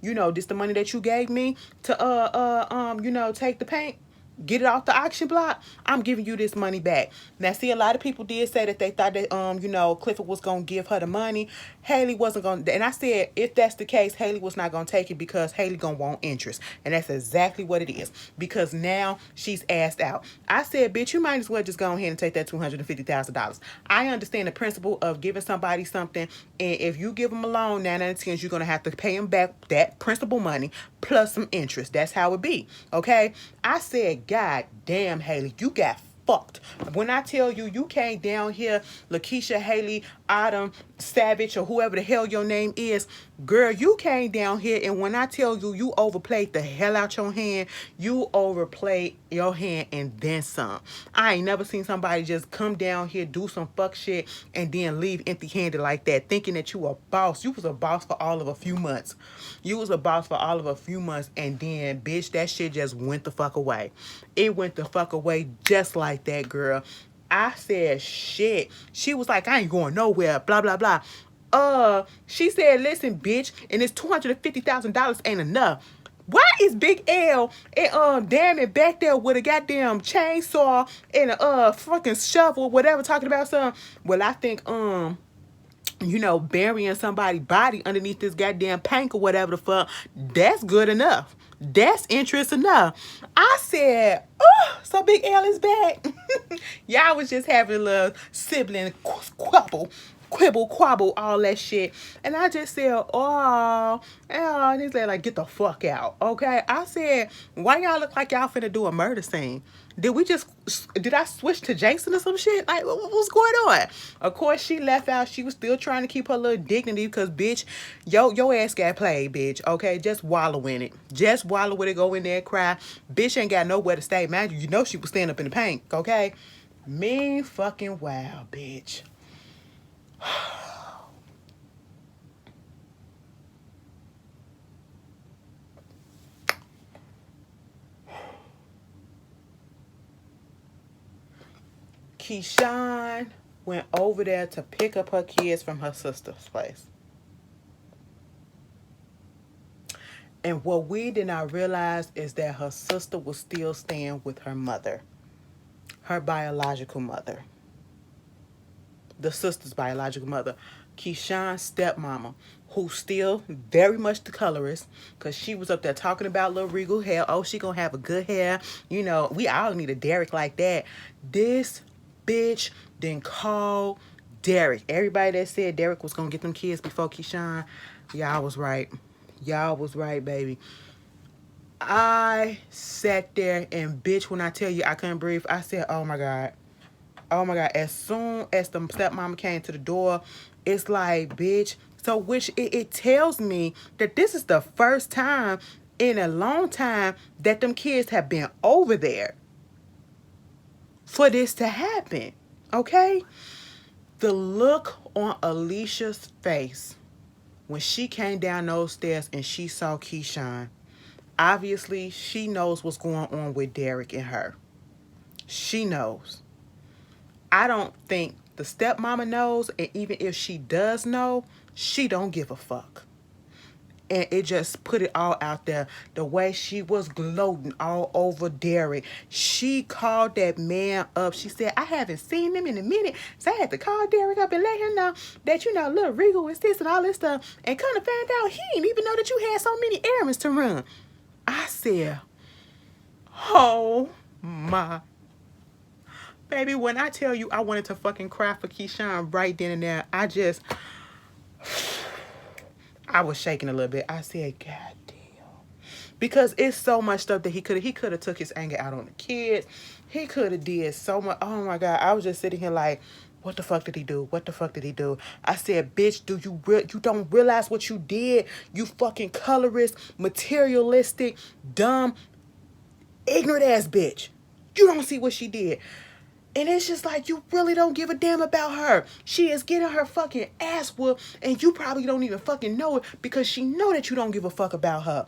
you know, this the money that you gave me to you know, take the paint. Get it off the auction block. I'm giving you this money back. Now, see, a lot of people did say that they thought that, you know, Clifford was going to give her the money. Haley wasn't going to. And I said, if that's the case, Haley was not going to take it because Haley going to want interest. And that's exactly what it is. Because now she's asked out. I said, bitch, you might as well just go ahead and take that $250,000. I understand the principle of giving somebody something. And if you give them a loan, 9 out of 10, you're going to have to pay them back that principal money plus some interest. That's how it be. Okay? I said, God damn, Haley, you got fucked. When I tell you, you came down here, Lakeisha, Haley, Autumn, Savage, or whoever the hell your name is, girl, you came down here, and when I tell you, you overplayed the hell out your hand, you overplayed your hand and then some. I ain't never seen somebody just come down here, do some fuck shit, and then leave empty-handed like that, thinking that you a boss. You was a boss for all of a few months. You was a boss for all of a few months, and then, bitch, that shit just went the fuck away. It went the fuck away just like that, girl. I said, shit. She was like, I ain't going nowhere, blah, blah, blah. She said, listen, bitch, and this $250,000 ain't enough. Why is Big L and damn it back there with a goddamn chainsaw and a fucking shovel, whatever, talking about something? Well, I think you know, burying somebody's body underneath this goddamn paint or whatever the fuck, that's good enough. That's interest enough. I said, oh, so Big L is back. Y'all was just having a little sibling quibble, quabble, all that shit. And I just said, and he's like, get the fuck out, okay? I said, why y'all look like y'all finna do a murder scene? Did I switch to Jason or some shit? Like, what's going on? Of course, she left out. She was still trying to keep her little dignity because, bitch, your ass got played, bitch, okay? Just wallow in it. Just wallow with it, go in there and cry. Bitch ain't got nowhere to stay. Man, you know she was standing up in the paint, okay? Mean fucking wow, bitch. Keyshawn went over there to pick up her kids from her sister's place. And what we did not realize is that her sister was still staying with her mother, her biological mother. The sister's biological mother, Keyshawn's stepmama, who's still very much the colorist, because she was up there talking about little regal hair. Oh, she gonna have a good hair. You know, we all need a Derek like that. This bitch then call Derek. Everybody that said Derek was gonna get them kids before Keyshawn, y'all was right. Y'all was right, baby. I sat there and, bitch, when I tell you I couldn't breathe, I said, oh my God. Oh my God. As soon as the stepmama came to the door, it's like, bitch. So which it tells me that this is the first time in a long time that them kids have been over there for this to happen. Okay? The look on Alicia's face when she came down those stairs and she saw Keyshawn, obviously she knows what's going on with Derek and her. She knows. I don't think the stepmama knows, and even if she does know, she don't give a fuck. And it just put it all out there. The way she was gloating all over Derek. She called that man up. She said, I haven't seen him in a minute. So I had to call Derek up and let him know that, little Regal is this and all this stuff. And kind of found out he didn't even know that you had so many errands to run. I said, oh my. Baby, when I tell you I wanted to fucking cry for Keyshawn right then and there, I was shaking a little bit. I said, God damn. Because it's so much stuff that he could have took his anger out on the kids. He could have did so much. Oh my God. I was just sitting here like, what the fuck did he do? What the fuck did he do? I said, bitch, you don't realize what you did? You fucking colorist, materialistic, dumb, ignorant ass bitch. You don't see what she did. And it's just like, you really don't give a damn about her. She is getting her fucking ass whooped, and you probably don't even fucking know it because she know that you don't give a fuck about her.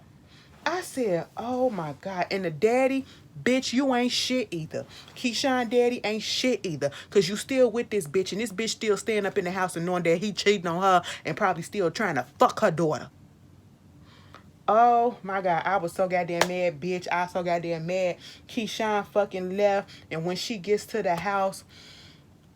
I said, oh my God. And the daddy, bitch, you ain't shit either. Keyshawn daddy ain't shit either. Because you still with this bitch, and this bitch still staying up in the house and knowing that he cheating on her and probably still trying to fuck her daughter. Oh my God, I was so goddamn mad, bitch. I was so goddamn mad. Keyshawn fucking left. And when she gets to the house,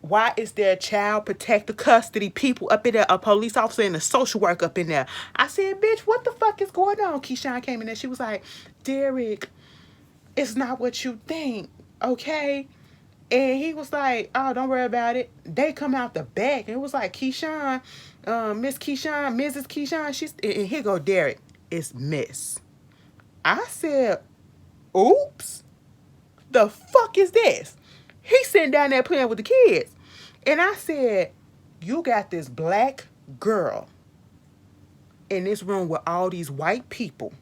why is there a child protective custody people up in there, a police officer and a social worker up in there? I said, bitch, what the fuck is going on? Keyshawn came in there. She was like, Derek, it's not what you think, okay? And he was like, oh, don't worry about it. They come out the back. And it was like, Keyshawn, Miss Keyshawn, Mrs. Keyshawn. And here go Derek. It's Miss. I said, oops. The fuck is this? He's sitting down there playing with the kids. And I said, you got this black girl in this room with all these white people.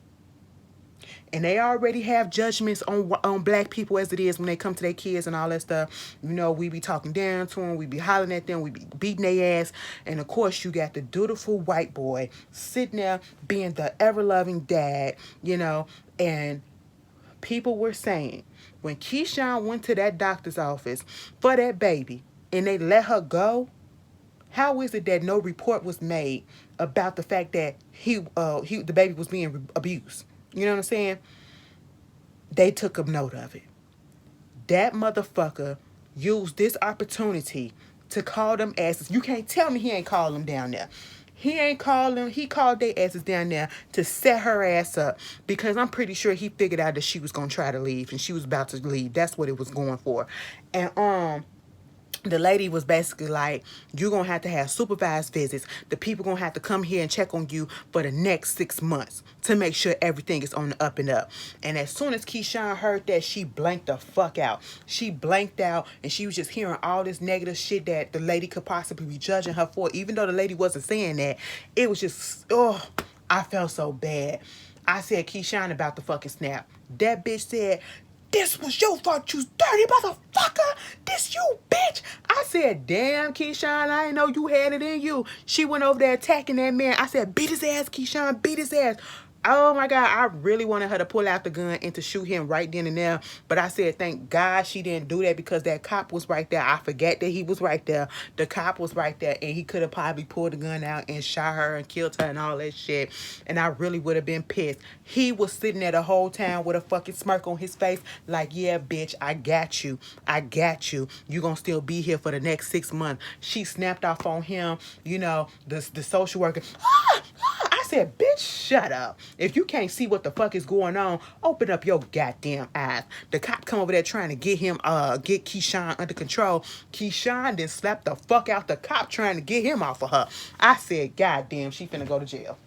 And they already have judgments on black people as it is when they come to their kids and all that stuff. We be talking down to them. We be hollering at them. We be beating their ass. And, of course, you got the dutiful white boy sitting there being the ever-loving dad, And people were saying, when Keyshawn went to that doctor's office for that baby and they let her go, how is it that no report was made about the fact that the baby was being abused? You know what I'm saying? They took a note of it. That motherfucker used this opportunity to call them asses. You can't tell me he ain't called them down there. He ain't called them. He called their asses down there to set her ass up because I'm pretty sure he figured out that she was going to try to leave and she was about to leave. That's what it was going for. And, the lady was basically like, you're going to have supervised visits. The people going to have to come here and check on you for the next 6 months to make sure everything is on the up and up. And as soon as Keyshawn heard that, she blanked the fuck out. She blanked out and she was just hearing all this negative shit that the lady could possibly be judging her for. Even though the lady wasn't saying that, it was just, I felt so bad. I said, Keyshawn about to fucking snap. That bitch said, this was your fault, you dirty motherfucker. This you, bitch. I said, damn, Keyshawn, I didn't know you had it in you. She went over there attacking that man. I said, beat his ass, Keyshawn, beat his ass. Oh, my God, I really wanted her to pull out the gun and to shoot him right then and there. But I said, thank God she didn't do that because that cop was right there. I forget that he was right there. The cop was right there, and he could have probably pulled the gun out and shot her and killed her and all that shit. And I really would have been pissed. He was sitting there the whole time with a fucking smirk on his face like, yeah, bitch, I got you. I got you. You gonna still be here for the next 6 months. She snapped off on him, the social worker. I said, bitch, shut up. If you can't see what the fuck is going on, open up your goddamn eyes. The cop come over there trying to get Keyshawn under control. Keyshawn then slapped the fuck out the cop trying to get him off of her. I said, goddamn, she finna go to jail.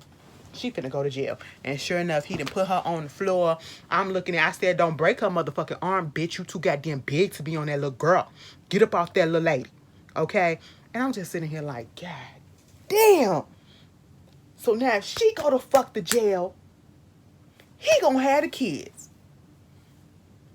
She finna go to jail. And sure enough, he done put her on the floor. I'm looking at, I said, don't break her motherfucking arm, bitch. You too goddamn big to be on that little girl. Get up off that little lady. Okay? And I'm just sitting here like, God damn. So now if she go to fuck the jail, he gonna have the kids.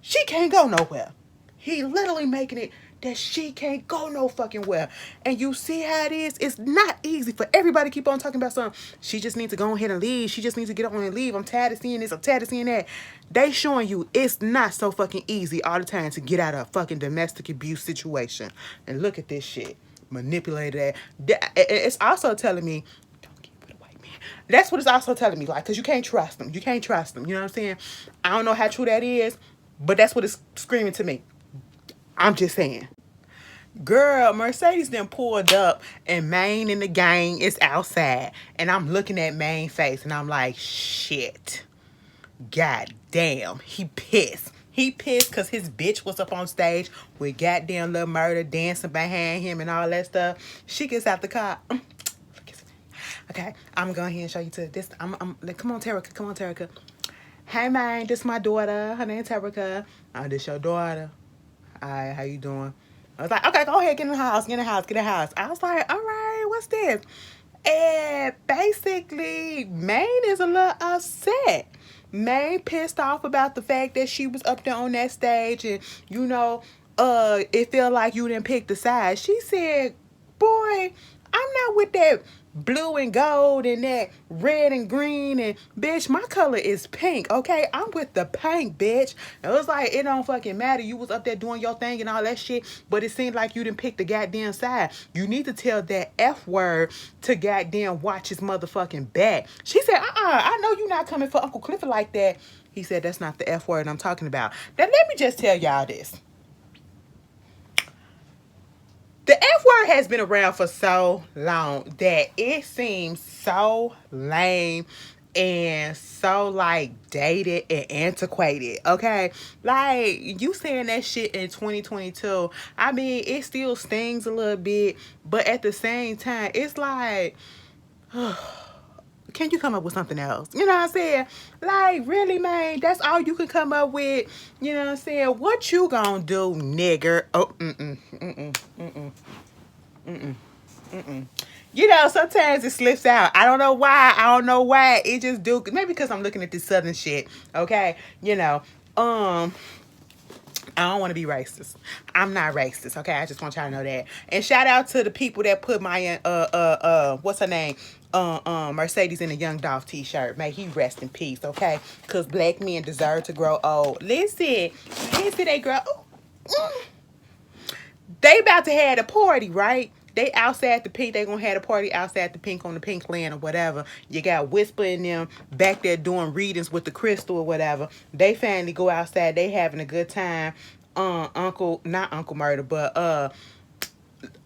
She can't go nowhere. He literally making it that she can't go no fucking where. And you see how it is? It's not easy for everybody to keep on talking about something. She just needs to go ahead and leave. She just needs to get on and leave. I'm tired of seeing this. I'm tired of seeing that. They showing you it's not so fucking easy all the time to get out of a fucking domestic abuse situation. And look at this shit. Manipulated that. It's also telling me, That's what it's also telling me, like, because you can't trust them. You can't trust them. You know what I'm saying? I don't know how true that is, but that's what it's screaming to me. I'm just saying. Girl, Mercedes then pulled up and Maine and the gang is outside. And I'm looking at Maine's face and I'm like, shit. God damn. He pissed. He pissed because his bitch was up on stage with goddamn Lil Murda dancing behind him and all that stuff. She gets out the car. Okay, I'm going here and show you to this. I'm like, come on, Terica. Come on, Terica. Hey, man, this my daughter. Her name's Terica. Oh, this your daughter. Hi, how you doing? I was like, okay, go ahead, get in the house, get in the house, get in the house. I was like, all right, what's this? And basically, Maine is a little upset. Maine pissed off about the fact that she was up there on that stage and, you know, it felt like you didn't pick the side. She said, boy, I'm not with that blue and gold and that red and green and bitch, my color is pink, okay? I'm with the pink, bitch. It was like, it don't fucking matter. You was up there doing your thing and all that shit, but it seemed like you didn't pick the goddamn side. You need to tell that F word to goddamn watch his motherfucking back. She said, I know you're not coming for Uncle Clifford like that. He said, that's not the F word I'm talking about. Now, let me just tell y'all this. The F word has been around for so long that it seems so lame and so like dated and antiquated, okay? Like, you saying that shit in 2022, I mean, it still stings a little bit, but at the same time, it's like, can you come up with something else? You know what I'm saying? Like, really, man? That's all you can come up with? You know what I'm saying? What you gonna do, nigger? Oh, You know, sometimes it slips out. I don't know why. I don't know why. It just do. Maybe because I'm looking at this southern shit. Okay? You know, I don't want to be racist. I'm not racist, okay? I just want y'all to know that. And shout out to the people that put my what's her name? Mercedes in a Young Dolph t-shirt. May he rest in peace, okay? Cause black men deserve to grow old. Listen, they grow. They about to have a party, right? They outside the Pink. They gonna have a party outside the Pink on the Pink Land or whatever. You got Whisper in them back there doing readings with the crystal or whatever. They finally go outside. They having a good time. Not Uncle Murda, but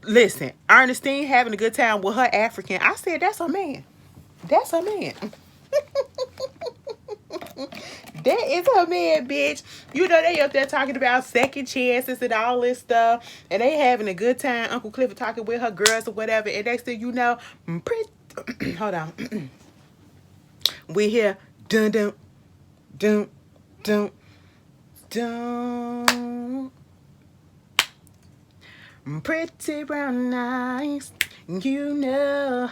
listen, Ernestine having a good time with her African. I said that's her man. That's her man. That is her man, bitch. You know, they up there talking about second chances and all this stuff. And they having a good time. Uncle Clifford talking with her girls or whatever. And next thing you know, hold on. We hear dun dun dun dun dun. Pretty brown eyes, you know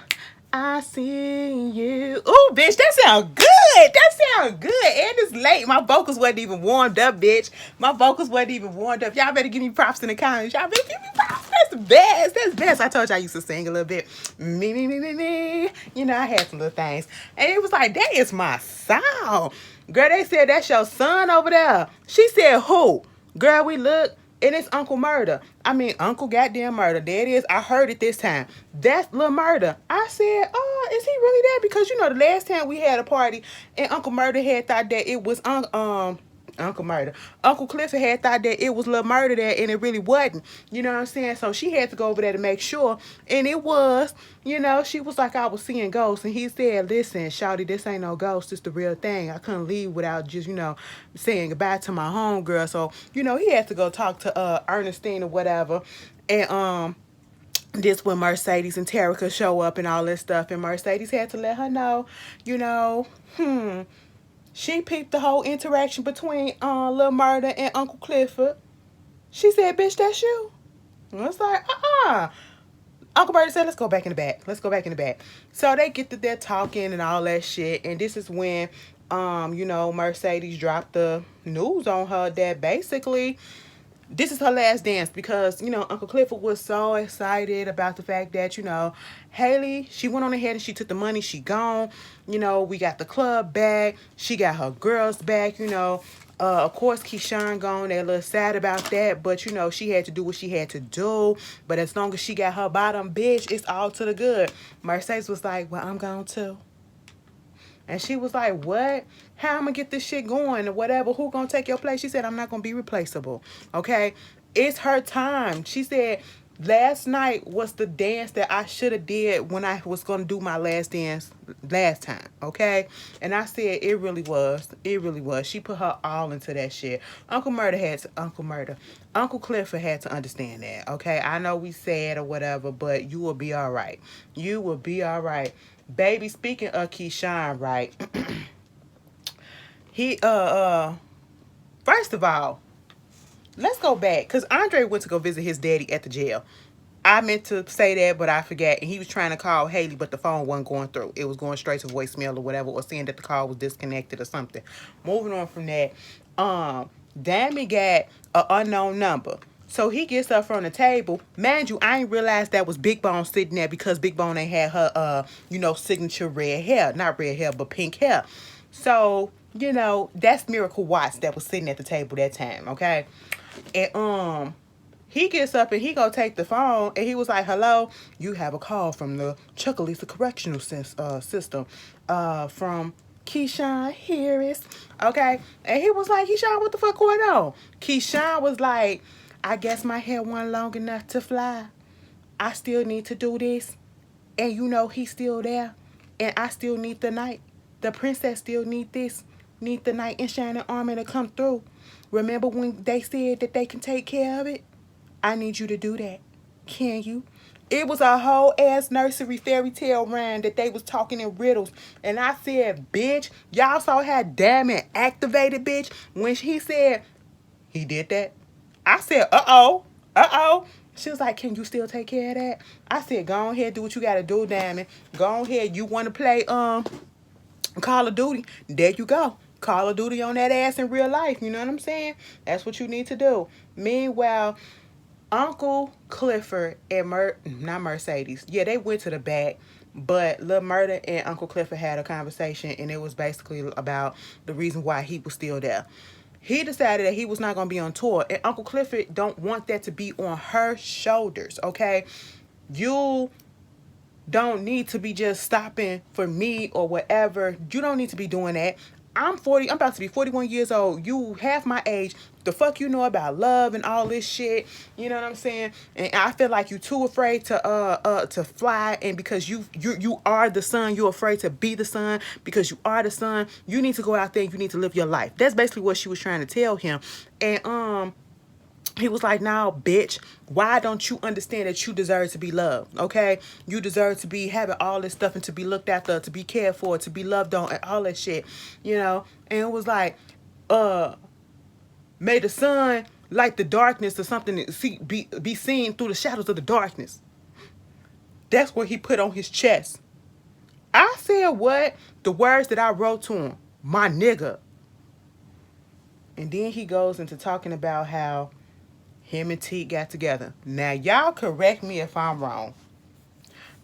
I see you. Ooh, bitch, that sound good. That sound good. And it's late. My vocals wasn't even warmed up, bitch. My vocals wasn't even warmed up. Y'all better give me props in the comments. Y'all better give me props. That's the best. That's the best. I told you I used to sing a little bit. Me. You know, I had some little things. And it was like, that is my sound. Girl, they said that's your son over there. She said, who? Girl, we look. And it's Uncle Murda. I mean, Uncle goddamn Murda. There it is. I heard it this time. That's Lil Murda. I said, oh, is he really there? Because, you know, the last time we had a party and Uncle Murda had thought that it was Uncle Murda. Uncle Clifford had thought that it was Lil Murda there and it really wasn't. You know what I'm saying? So she had to go over there to make sure. And it was, you know, she was like, I was seeing ghosts. And he said, listen, shawty, this ain't no ghost. It's the real thing. I couldn't leave without just, you know, saying goodbye to my homegirl. So, you know, he had to go talk to Ernestine or whatever. And this when Mercedes and Terica show up and all this stuff. And Mercedes had to let her know, you know, she peeped the whole interaction between Lil Murda and Uncle Clifford. She said, bitch, that's you. And it's like, Uncle Murda said, let's go back in the back. Let's go back in the back. So they get to there talking and all that shit. And this is when, you know, Mercedes dropped the news on her that basically this is her last dance because, you know, Uncle Clifford was so excited about the fact that, you know, Haley, she went on ahead and she took the money. She gone. You know, we got the club back. She got her girls back, you know. Of course, Keyshawn gone. They're a little sad about that. But, you know, she had to do what she had to do. But as long as she got her bottom, bitch, it's all to the good. Mercedes was like, well, I'm gone too. And she was like, what? How I'm gonna get this shit going or whatever? Who gonna take your place? She said, I'm not gonna be replaceable. Okay? It's her time. She said, last night was the dance that I should have did when I was gonna do my last dance last time. Okay? And I said, it really was. It really was. She put her all into that shit. Uncle Clifford had to understand that. Okay? I know we sad or whatever, but you will be all right. You will be all right. Baby, speaking of Keyshawn, right? he first of all, let's go back because Andre went to go visit his daddy at the jail. I meant to say that, but I forgot. And he was trying to call Haley, but the phone wasn't going through. It was going straight to voicemail or whatever, or saying that the call was disconnected or something. Moving on from that, Dammy got an unknown number. So he gets up from the table. Mind you, I ain't realized that was Big Bone sitting there because Big Bone ain't had her, signature red hair. Not red hair, but pink hair. So, that's Miracle Watts that was sitting at the table that time, okay? And, he gets up and he go take the phone and he was like, hello, you have a call from the Chucalissa Correctional System from Keyshawn Harris. Okay? And he was like, Keyshawn, what the fuck going on? Keyshawn was like, I guess my hair wasn't long enough to fly. I still need to do this. And he's still there. And I still need the night. The princess still need this. Need the knight in shining armor to come through. Remember when they said that they can take care of it? I need you to do that. Can you? It was a whole ass nursery fairy tale rhyme that they was talking in riddles. And I said, bitch, y'all saw how damn it activated, bitch, when he said he did that. I said, uh-oh. She was like, can you still take care of that? I said, go ahead, do what you gotta do, damn it. Go ahead. You wanna play Call of Duty? There you go. Call of Duty on that ass in real life. You know what I'm saying? That's what you need to do. Meanwhile, Uncle Clifford and not Mercedes. Yeah, they went to the back, but Lil Murda and Uncle Clifford had a conversation, and it was basically about the reason why he was still there. He decided that he was not going to be on tour, and Uncle Clifford don't want that to be on her shoulders, okay? You don't need to be just stopping for me or whatever. You don't need to be doing that. I'm about to be 41 years old. You half my age. The fuck you know about love and all this shit. You know what I'm saying? And I feel like you too afraid to fly, and because you are the son, you're afraid to be the son because you are the son. You need to go out there and you need to live your life. That's basically what she was trying to tell him. And he was like, now, bitch, why don't you understand that you deserve to be loved, okay? You deserve to be having all this stuff and to be looked after, to be cared for, to be loved on, and all that shit, And it was like, may the sun light the darkness or something, be seen through the shadows of the darkness. That's what he put on his chest. I said what? The words that I wrote to him, my nigga. And then he goes into talking about how him and T got together. Now, y'all correct me if I'm wrong.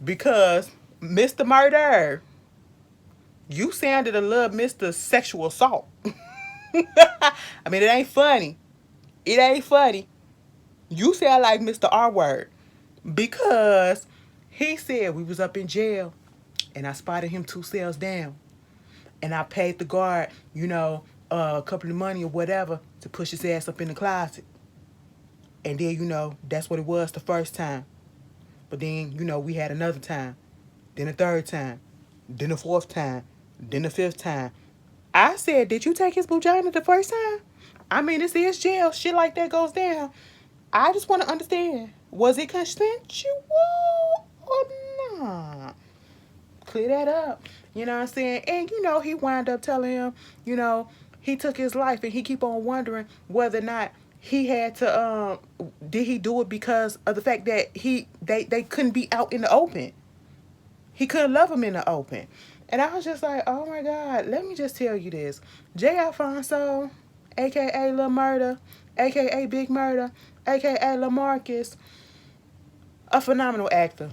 Because, Mr. Murder, you sounded a little Mr. Sexual Assault. I mean, it ain't funny. It ain't funny. You sound like Mr. R-Word. Because he said we was up in jail. And I spotted him 2 cells down. And I paid the guard, a couple of money or whatever to push his ass up in the closet. And then, that's what it was the first time. But then, we had another time. Then a third time. Then a fourth time. Then a fifth time. I said, did you take his vagina the first time? I mean, this is jail. Shit like that goes down. I just want to understand. Was it consensual or not? Clear that up. You know what I'm saying? And, he wound up telling him, he took his life and he keep on wondering whether or not he had to, did he do it because of the fact that they couldn't be out in the open? He couldn't love him in the open. And I was just like, oh my God, let me just tell you this. J. Alfonso, a.k.a. Lil Murda, a.k.a. Big Murda, a.k.a. LaMarcus, a phenomenal actor.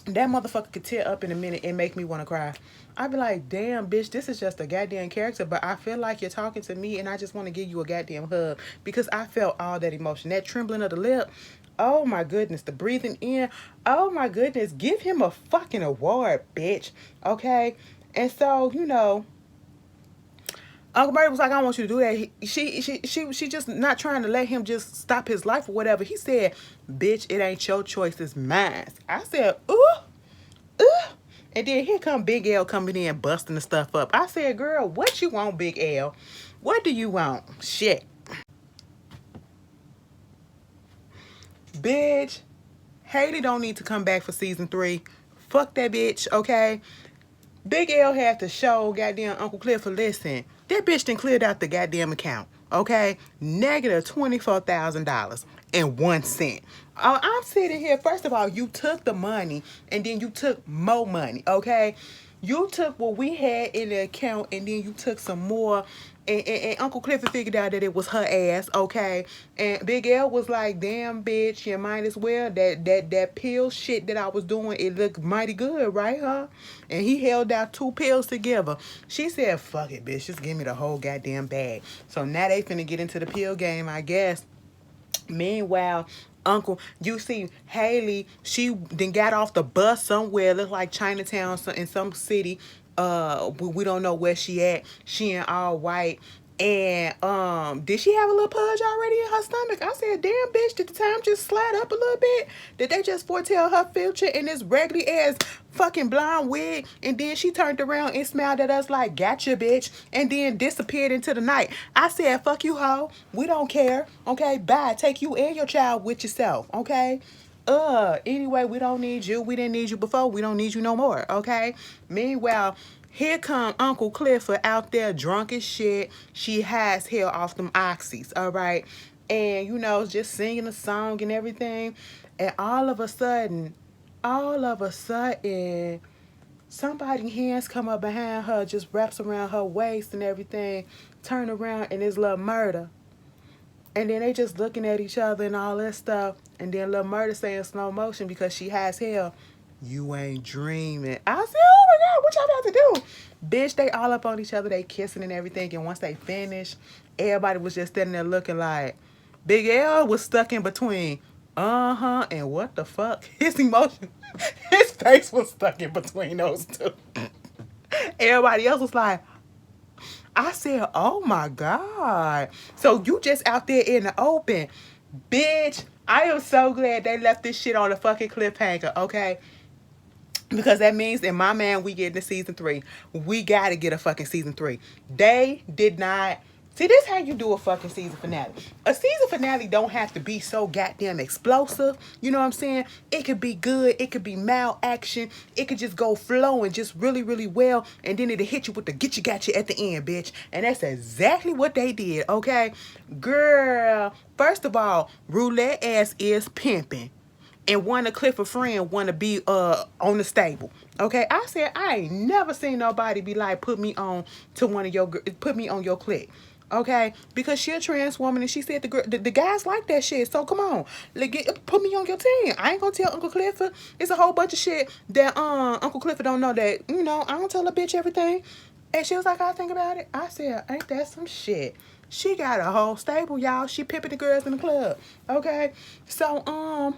That motherfucker could tear up in a minute and make me want to cry. I'd be like, damn, bitch, this is just a goddamn character, but I feel like you're talking to me and I just want to give you a goddamn hug because I felt all that emotion. That trembling of the lip, oh my goodness, the breathing in, oh my goodness, give him a fucking award, bitch, okay? And so, you know, Uncle Murray was like, I don't want you to do that. She just not trying to let him just stop his life or whatever. He said, bitch, it ain't your choice, it's mine. I said, ooh, ooh. And then here come Big L coming in busting the stuff up. I said, girl, what you want, Big L? What do you want? Shit. Bitch, Haley don't need to come back for season 3. Fuck that bitch, okay? Big L had to show goddamn Uncle Clifford, listen, that bitch done cleared out the goddamn account, okay? Negative $24,000 and 1 cent. I'm sitting here, first of all, you took the money and then you took more money, okay? You took what we had in the account and then you took some more. And Uncle Clifford figured out that it was her ass, okay? And Big L was like, damn, bitch, you might as well. That pill shit that I was doing, it looked mighty good, right, huh? And he held out 2 pills together. She said, fuck it, bitch, just give me the whole goddamn bag. So now they finna get into the pill game, I guess. Meanwhile, Uncle, you see Haley, she then got off the bus somewhere, look like Chinatown in some city. We don't know where she at. She in all white. And did she have a little pudge already in her stomach? I said, damn bitch, did the time just slide up a little bit? Did they just foretell her future in this raggedy ass fucking blonde wig? And then she turned around and smiled at us like, gotcha bitch, and then disappeared into the night. I said, fuck you hoe, we don't care, okay, bye, take you and your child with yourself, okay? Anyway, we don't need you. We didn't need you before. We don't need you no more, okay? Meanwhile, here come Uncle Clifford out there drunk as shit. She has hell off them oxys, all right? And, you know, just singing a song and everything. And all of a sudden, somebody's hands come up behind her, just wraps around her waist and everything. Turn around and it's Lil Murda. And then they just looking at each other and all that stuff. And then Lil Murda saying slow motion because she has hell. You ain't dreaming. I said, oh my God, what y'all about to do? Bitch, they all up on each other. They kissing and everything. And once they finished, everybody was just standing there looking like Big L was stuck in between. And what the fuck? His emotion, his face was stuck in between those two. Everybody else was like, I said, oh my God. So you just out there in the open. Bitch, I am so glad they left this shit on a fucking cliffhanger, okay? Because that means in my man, we get into season 3. We gotta get a fucking season 3. They did not. See, this how you do a fucking season finale. A season finale don't have to be so goddamn explosive. You know what I'm saying? It could be good. It could be mild action. It could just go flowing just really, really well. And then it'll hit you with the get you got you at the end, bitch. And that's exactly what they did, okay? Girl, first of all, roulette ass is pimping. And one of Clifford friend want to be on the stable. Okay, I said I ain't never seen nobody be like put me on your clique. Okay, because she a trans woman and she said the guys like that shit. So come on, put me on your team. I ain't gonna tell Uncle Clifford. It's a whole bunch of shit that Uncle Clifford don't know that, you know, I don't tell a bitch everything. And she was like, I think about it. I said, ain't that some shit? She got a whole stable, y'all. She pimping the girls in the club. Okay, so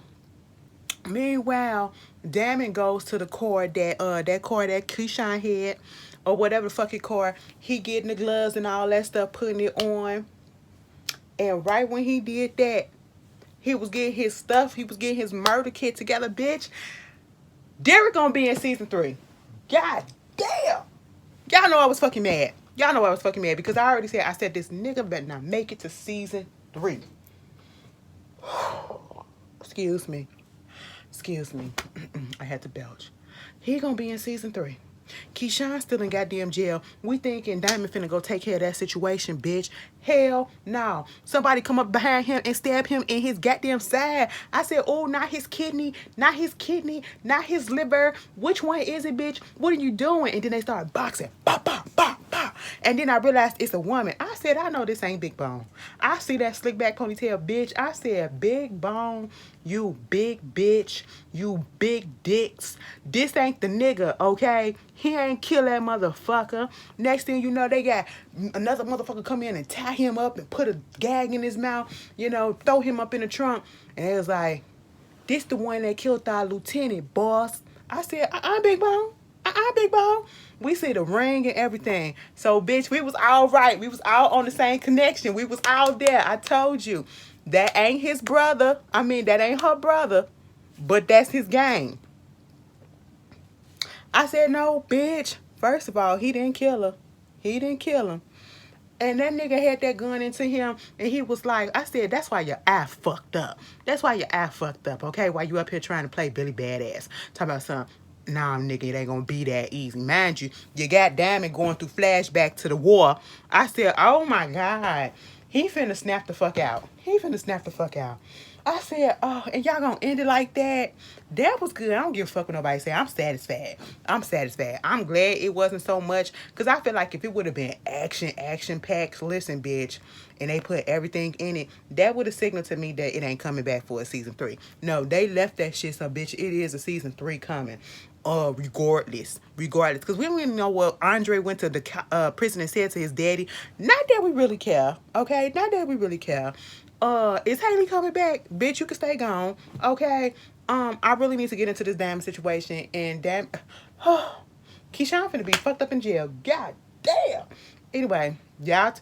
meanwhile, Damon goes to the car that Keyshawn had, or whatever the fucking car. He getting the gloves and all that stuff, putting it on. And right when he did that, he was getting his stuff. He was getting his murder kit together, bitch. Derek gonna be in season 3. God damn. Y'all know I was fucking mad. Y'all know I was fucking mad because I said this nigga better not make it to season 3. Excuse me. I had to belch. He gonna be in season 3. Keyshawn still in goddamn jail. We thinking Diamond finna go take care of that situation, bitch. Hell no. Somebody come up behind him and stab him in his goddamn side. I said, oh, not his kidney, not his liver. Which one is it, bitch? What are you doing? And then they start boxing. Bah, bah, bah, bah. And then I realized it's a woman. I said, I know this ain't Big Bone. I see that slick back ponytail, bitch. I said, Big Bone, you big bitch, you big dicks. This ain't the nigga, okay? He ain't kill that motherfucker. Next thing you know, they got another motherfucker come in and tie him up and put a gag in his mouth, you know, throw him up in the trunk. And it was like, this the one that killed our lieutenant, boss. I said, Big Bone. Big Bo. We see the ring and everything. So, bitch, we was all right. We was all on the same connection. We was all there. I told you. That ain't his brother. I mean, that ain't her brother. But that's his game. I said, no, bitch. First of all, he didn't kill her. He didn't kill him. And that nigga had that gun into him, and he was like, I said, that's why your eye fucked up. That's why your eye fucked up, okay? While you up here trying to play Billy Badass. Talk about something. Nah, nigga, it ain't gonna be that easy. Mind you, you got Diamond going through flashback to the war. I said, oh my God. He finna snap the fuck out. He finna snap the fuck out. I said, oh, and y'all gonna end it like that? That was good. I don't give a fuck what nobody say. I'm satisfied. I'm satisfied. I'm glad it wasn't so much, because I feel like if it would have been action packed, listen, bitch, and they put everything in it, that would have signaled to me that it ain't coming back for a season 3. No, they left that shit, so bitch, it is a season 3 coming. Regardless, because we don't even know what Andre went to the prison and said to his daddy. Not that we really care, okay? Not that we really care. Is Haley coming back? Bitch, you can stay gone, okay? I really need to get into this damn situation, and damn, Keyshawn finna be fucked up in jail. God damn. Anyway, y'all,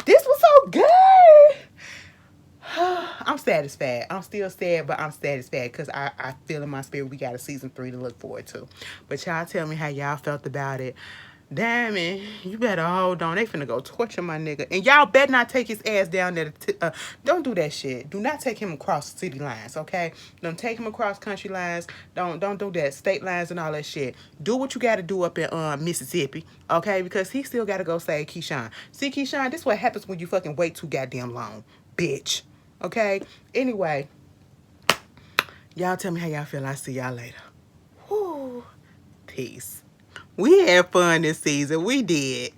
this was so good. I'm satisfied. I'm still sad, but I'm satisfied because I feel in my spirit we got a season 3 to look forward to. But y'all tell me how y'all felt about it. Damn it, you better hold on. They finna go torture my nigga. And y'all better not take his ass down there. Don't do that shit. Do not take him across city lines, okay? Don't take him across country lines. Don't do that. State lines and all that shit. Do what you gotta do up in Mississippi, okay? Because he still gotta go save Keyshawn. See, Keyshawn, this is what happens when you fucking wait too goddamn long, bitch. Okay? Anyway, y'all tell me how y'all feel. I'll see y'all later. Whew. Peace. We had fun this season. We did.